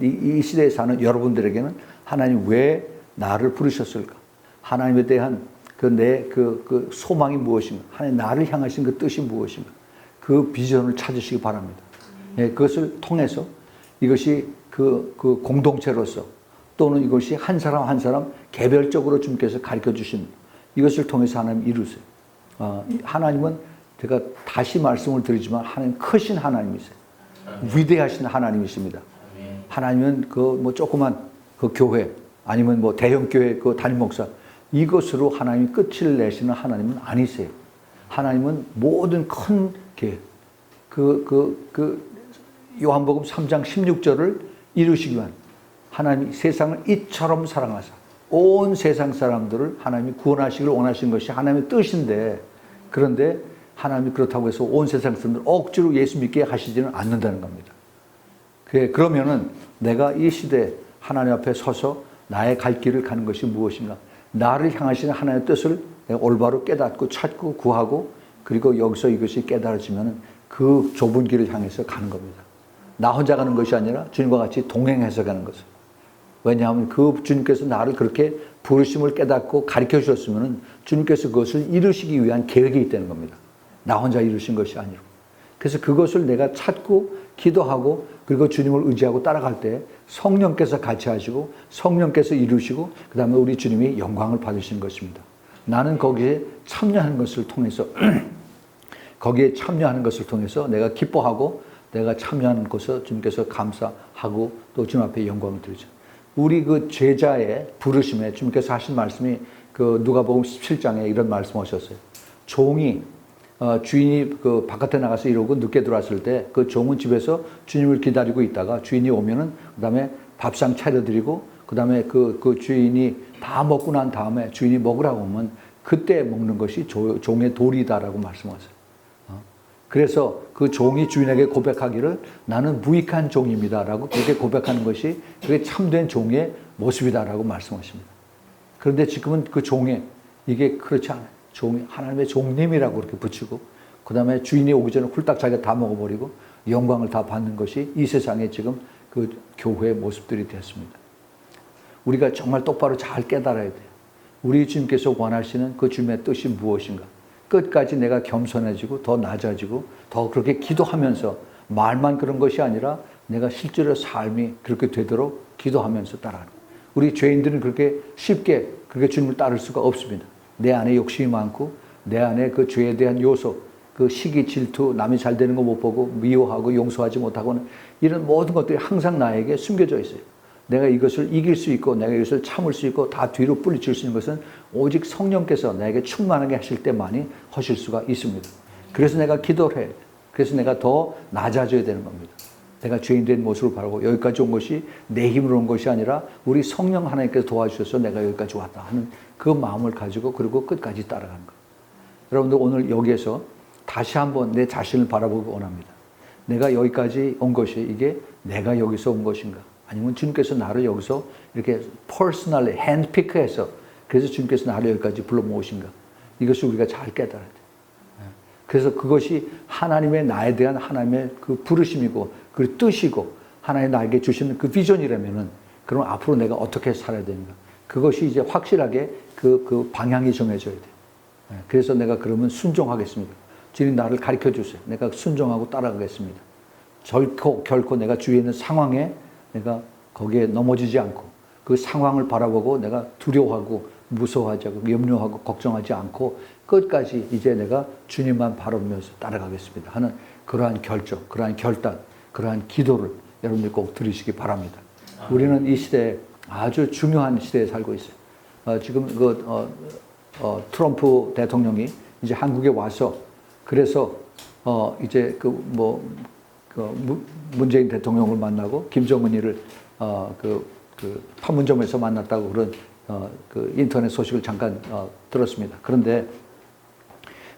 이 시대에 사는 여러분들에게는 하나님 왜 나를 부르셨을까? 하나님에 대한 그 소망이 무엇인가? 하나님 나를 향하신 그 뜻이 무엇인가? 그 비전을 찾으시기 바랍니다. 예, 그것을 통해서 이것이 그 공동체로서 또는 이것이 한 사람 한 사람 개별적으로 주님께서 가르쳐 주신 이것을 통해서 하나님 이루세요. 하나님은 제가 다시 말씀을 드리지만 하나님 크신 하나님이세요. 위대하신 하나님이십니다. 하나님은 그 뭐 조그만 그 교회 아니면 뭐 대형 교회 그 담임 목사 이것으로 하나님이 끝을 내시는 하나님은 아니세요. 하나님은 모든 큰 계획 요한복음 3장 16절을 이루시기 위한 하나님이 세상을 이처럼 사랑하사 온 세상 사람들을 하나님이 구원하시기를 원하신 것이 하나님의 뜻인데 그런데 하나님이 그렇다고 해서 온 세상 사람들 억지로 예수 믿게 하시지는 않는다는 겁니다. 그러면은 내가 이 시대에 하나님 앞에 서서 나의 갈 길을 가는 것이 무엇인가? 나를 향하시는 하나님의 뜻을 내가 올바로 깨닫고 찾고 구하고 그리고 여기서 이것이 깨달아지면 그 좁은 길을 향해서 가는 겁니다. 나 혼자 가는 것이 아니라 주님과 같이 동행해서 가는 것을. 왜냐하면 그 주님께서 나를 그렇게 부르심을 깨닫고 가르쳐 주셨으면 주님께서 그것을 이루시기 위한 계획이 있다는 겁니다. 나 혼자 이루신 것이 아니고. 그래서 그것을 내가 찾고 기도하고 그리고 주님을 의지하고 따라갈 때 성령께서 같이 하시고 성령께서 이루시고 그 다음에 우리 주님이 영광을 받으시는 것입니다. 나는 거기에 참여하는 것을 통해서 거기에 참여하는 것을 통해서 내가 기뻐하고 내가 참여하는 것을 주님께서 감사하고 또 주님 앞에 영광을 드리죠. 우리 그 제자의 부르심에 주님께서 하신 말씀이 그 누가복음 17장에 이런 말씀하셨어요. 종이 주인이 그 바깥에 나가서 이러고 늦게 들어왔을 때 그 종은 집에서 주님을 기다리고 있다가 주인이 오면은 그다음에 밥상 차려드리고 그다음에 그 주인이 다 먹고 난 다음에 주인이 먹으라고 하면 그때 먹는 것이 종의 도리다라고 말씀하세요. 그래서 그 종이 주인에게 고백하기를 나는 무익한 종입니다라고 그렇게 고백하는 것이 그게 참된 종의 모습이다라고 말씀하십니다. 그런데 지금은 그 종의 이게 그렇지 않아요. 종이 하나님의 종님이라고 그렇게 붙이고 그 다음에 주인이 오기 전에 훌딱 자기가 다 먹어버리고 영광을 다 받는 것이 이 세상에 지금 그 교회의 모습들이 됐습니다. 우리가 정말 똑바로 잘 깨달아야 돼요. 우리 주님께서 원하시는 그 주님의 뜻이 무엇인가? 끝까지 내가 겸손해지고 더 낮아지고 더 그렇게 기도하면서 말만 그런 것이 아니라 내가 실제로 삶이 그렇게 되도록 기도하면서 따라가는 거예요. 우리 죄인들은 그렇게 쉽게 그렇게 주님을 따를 수가 없습니다. 내 안에 욕심이 많고 내 안에 그 죄에 대한 요소, 그 시기, 질투, 남이 잘 되는 거 못 보고 미워하고 용서하지 못하고는 이런 모든 것들이 항상 나에게 숨겨져 있어요. 내가 이것을 이길 수 있고 내가 이것을 참을 수 있고 다 뒤로 뿌리칠 수 있는 것은 오직 성령께서 나에게 충만하게 하실 때만이 하실 수가 있습니다. 그래서 내가 기도를 해야 돼. 그래서 내가 더 낮아져야 되는 겁니다. 내가 죄인 된 모습을 바라고 여기까지 온 것이 내 힘으로 온 것이 아니라 우리 성령 하나님께서 도와주셔서 내가 여기까지 왔다 하는 그 마음을 가지고 그리고 끝까지 따라가는 거예요. 여러분들 오늘 여기에서 다시 한번 내 자신을 바라보기 원합니다. 내가 여기까지 온 것이 이게 내가 여기서 온 것인가? 아니면 주님께서 나를 여기서 이렇게 퍼스널리 핸드피크해서 그래서 주님께서 나를 여기까지 불러 모으신가? 이것을 우리가 잘 깨달아야 돼요. 그래서 그것이 하나님의 나에 대한 하나님의 그 부르심이고 그 뜻이고 하나님 나에게 주시는 그 비전이라면은 그럼 앞으로 내가 어떻게 살아야 되는가? 그것이 이제 확실하게 그 방향이 정해져야 돼요. 그래서 내가 그러면 순종하겠습니다. 주님 나를 가르쳐 주세요. 내가 순종하고 따라가겠습니다. 결코 내가 주위에 있는 상황에 내가 거기에 넘어지지 않고 그 상황을 바라보고 내가 두려워하고 무서워하지 않고 염려하고 걱정하지 않고 끝까지 이제 내가 주님만 바라보면서 따라가겠습니다 하는 그러한 결정, 그러한 결단, 그러한 기도를 여러분들 꼭 들으시기 바랍니다. 우리는 이 시대에 아주 중요한 시대에 살고 있어요. 지금 트럼프 대통령이 이제 한국에 와서 그래서 이제 문재인 대통령을 만나고 김정은이를 판문점에서 만났다고 그런 그 인터넷 소식을 잠깐 들었습니다. 그런데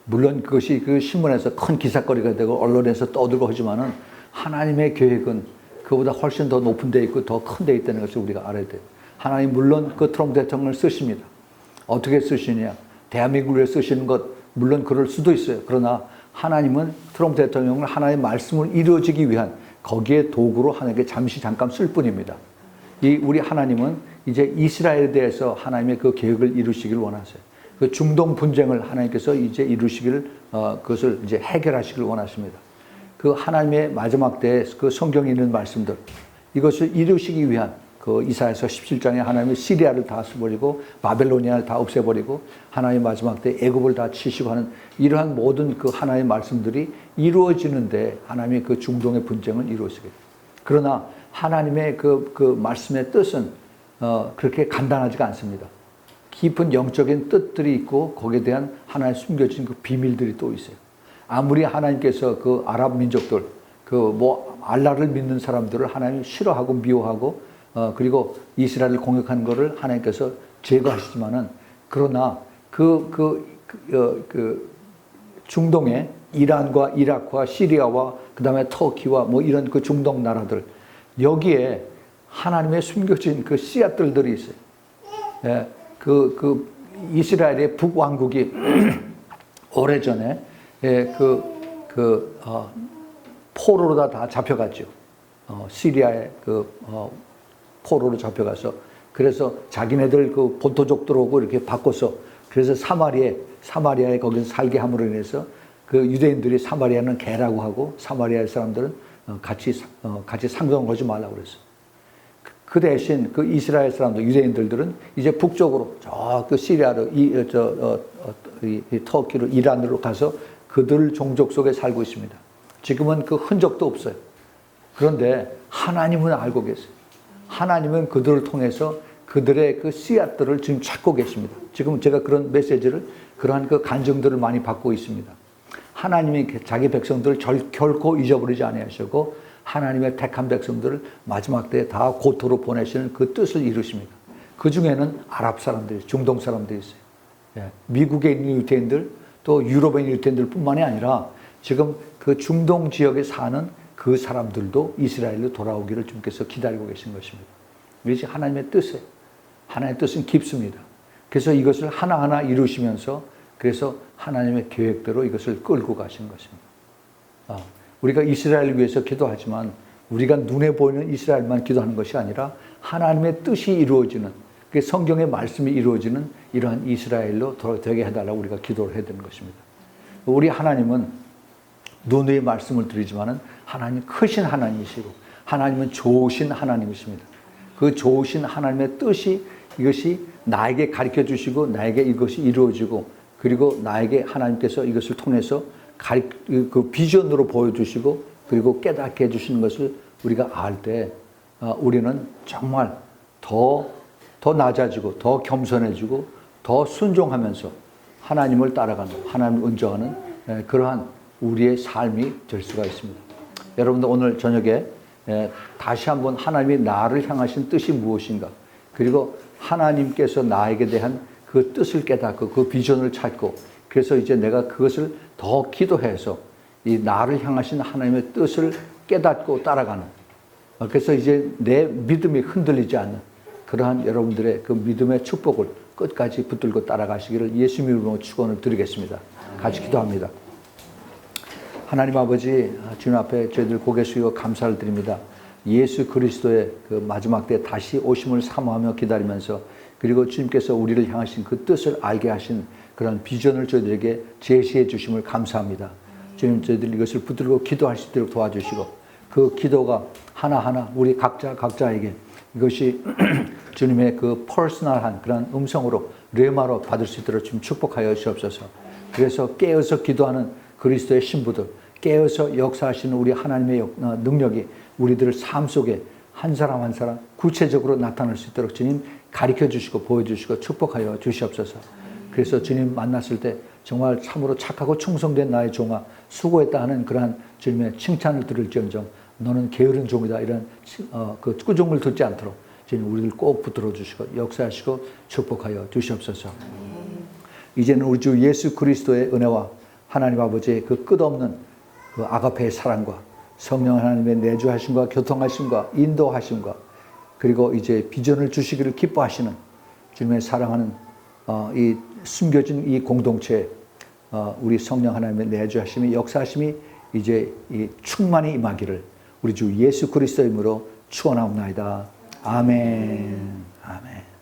물론 그것이 그 신문에서 큰 기사거리가 되고 언론에서 떠들고 하지만은 하나님의 계획은 그보다 훨씬 더 높은 데 있고 더 큰 데 있다는 것을 우리가 알아야 돼요. 하나님 물론 그 트럼프 대통령을 쓰십니다. 어떻게 쓰시냐? 대한민국을 위해 쓰시는 것 물론 그럴 수도 있어요. 그러나 하나님은 트럼프 대통령을 하나님의 말씀을 이루어지기 위한 거기에 도구로 하나님께 잠깐 쓸 뿐입니다. 우리 하나님은 이제 이스라엘에 대해서 하나님의 그 계획을 이루시기를 원하세요. 그 중동 분쟁을 하나님께서 이제 이루시기를 그것을 이제 해결하시기를 원하십니다. 그 하나님의 마지막 때에 그 성경에 있는 말씀들 이것을 이루시기 위한 그 이사야서 17장에 하나님이 시리아를 다 써버리고 바벨로니아를 다 없애버리고 하나님 마지막 때 애굽을 다 치시고 하는 이러한 모든 그 하나님의 말씀들이 이루어지는데 하나님의 그 중동의 분쟁은 이루어지게. 그러나 하나님의 그 말씀의 뜻은 그렇게 간단하지가 않습니다. 깊은 영적인 뜻들이 있고 거기에 대한 하나의 숨겨진 그 비밀들이 또 있어요. 아무리 하나님께서 그 아랍 민족들 알라를 믿는 사람들을 하나님이 싫어하고 미워하고 그리고 이스라엘을 공격하는 것을 하나님께서 제거하시지만은 그러나 중동의 이란과 이라크와 시리아와 그다음에 터키와 뭐 이런 그 중동 나라들 여기에 하나님의 숨겨진 그 씨앗들이 있어요. 예, 이스라엘의 북왕국이 오래전에 포로로 다 잡혀갔죠. 시리아의 포로로 잡혀가서 그래서 자기네들 그 본토족들하고 이렇게 바꿔서 그래서 사마리아에 거기서 살게 함으로 인해서 그 유대인들이 사마리아는 개라고 하고 사마리아 사람들은 같이 상종하지 말라고 그랬어요. 그 대신 그 이스라엘 사람들 유대인들은 이제 북쪽으로 그 시리아로 터키로 이란으로 가서 그들 종족 속에 살고 있습니다. 지금은 그 흔적도 없어요. 그런데 하나님은 알고 계세요. 하나님은 그들을 통해서 그들의 그 씨앗들을 지금 찾고 계십니다. 지금 제가 그런 메시지를 그러한 그 간증들을 많이 받고 있습니다. 하나님이 자기 백성들을 결코 잊어버리지 아니하시고 하나님의 택한 백성들을 마지막 때에 다 고토로 보내시는 그 뜻을 이루십니다. 그 중에는 아랍 사람들이, 중동 사람들이 있어요. 예, 미국에 있는 유태인들, 또 유럽에 있는 유태인들 뿐만이 아니라 지금 그 중동 지역에 사는 그 사람들도 이스라엘로 돌아오기를 주님께서 기다리고 계신 것입니다. 이것이 하나님의 뜻이에요. 하나님의 뜻은 깊습니다. 그래서 이것을 하나하나 이루시면서 그래서 하나님의 계획대로 이것을 끌고 가신 것입니다. 우리가 이스라엘을 위해서 기도하지만 우리가 눈에 보이는 이스라엘만 기도하는 것이 아니라 하나님의 뜻이 이루어지는 성경의 말씀이 이루어지는 이러한 이스라엘로 되게 해달라고 우리가 기도를 해야 되는 것입니다. 우리 하나님은 눈의 말씀을 드리지만은 하나님 크신 하나님이시고 하나님은 좋으신 하나님이십니다. 그 좋으신 하나님의 뜻이 이것이 나에게 가르쳐 주시고 나에게 이것이 이루어지고 그리고 나에게 하나님께서 이것을 통해서 그 비전으로 보여주시고 그리고 깨닫게 해주시는 것을 우리가 알 때 우리는 정말 더 낮아지고 더 겸손해지고 더 순종하면서 하나님을 따라가는 하나님을 은정하는 그러한 우리의 삶이 될 수가 있습니다. 여러분들 오늘 저녁에 다시 한번 하나님이 나를 향하신 뜻이 무엇인가 그리고 하나님께서 나에게 대한 그 뜻을 깨닫고 그 비전을 찾고 그래서 이제 내가 그것을 더 기도해서 이 나를 향하신 하나님의 뜻을 깨닫고 따라가는 그래서 이제 내 믿음이 흔들리지 않는 그러한 여러분들의 그 믿음의 축복을 끝까지 붙들고 따라가시기를 예수님 이름으로 축원을 드리겠습니다. 같이 기도합니다. 하나님 아버지 주님 앞에 저희들 고개 숙이고 감사를 드립니다. 예수 그리스도의 그 마지막 때 다시 오심을 사모하며 기다리면서 그리고 주님께서 우리를 향하신 그 뜻을 알게 하신 그런 비전을 저희들에게 제시해 주심을 감사합니다. 주님 저희들 이것을 붙들고 기도할 수 있도록 도와주시고 그 기도가 하나하나 우리 각자에게 이것이 주님의 그 퍼스널한 그런 음성으로 레마로 받을 수 있도록 좀 축복하여 주옵소서. 그래서 깨어서 기도하는 그리스도의 신부들 깨어서 역사하시는 우리 하나님의 능력이 우리들 삶 속에 한 사람 한 사람 구체적으로 나타날 수 있도록 주님 가르쳐 주시고 보여주시고 축복하여 주시옵소서. 그래서 주님 만났을 때 정말 참으로 착하고 충성된 나의 종아 수고했다 하는 그러한 주님의 칭찬을 들을지언정 너는 게으른 종이다 이런 그 꾸중을 듣지 않도록 주님 우리를 꼭 붙들어 주시고 역사하시고 축복하여 주시옵소서. 이제는 우리 주 예수 그리스도의 은혜와 하나님 아버지의 그 끝없는 그 아가페의 사랑과 성령 하나님의 내주하심과 교통하심과 인도하심과 그리고 이제 비전을 주시기를 기뻐하시는 주님의 사랑하는 이 숨겨진 이 공동체에 우리 성령 하나님의 내주하심이 역사하심이 이제 이 충만히 임하기를 우리 주 예수 그리스도의 이름으로 축원하옵나이다. 아멘. 아멘.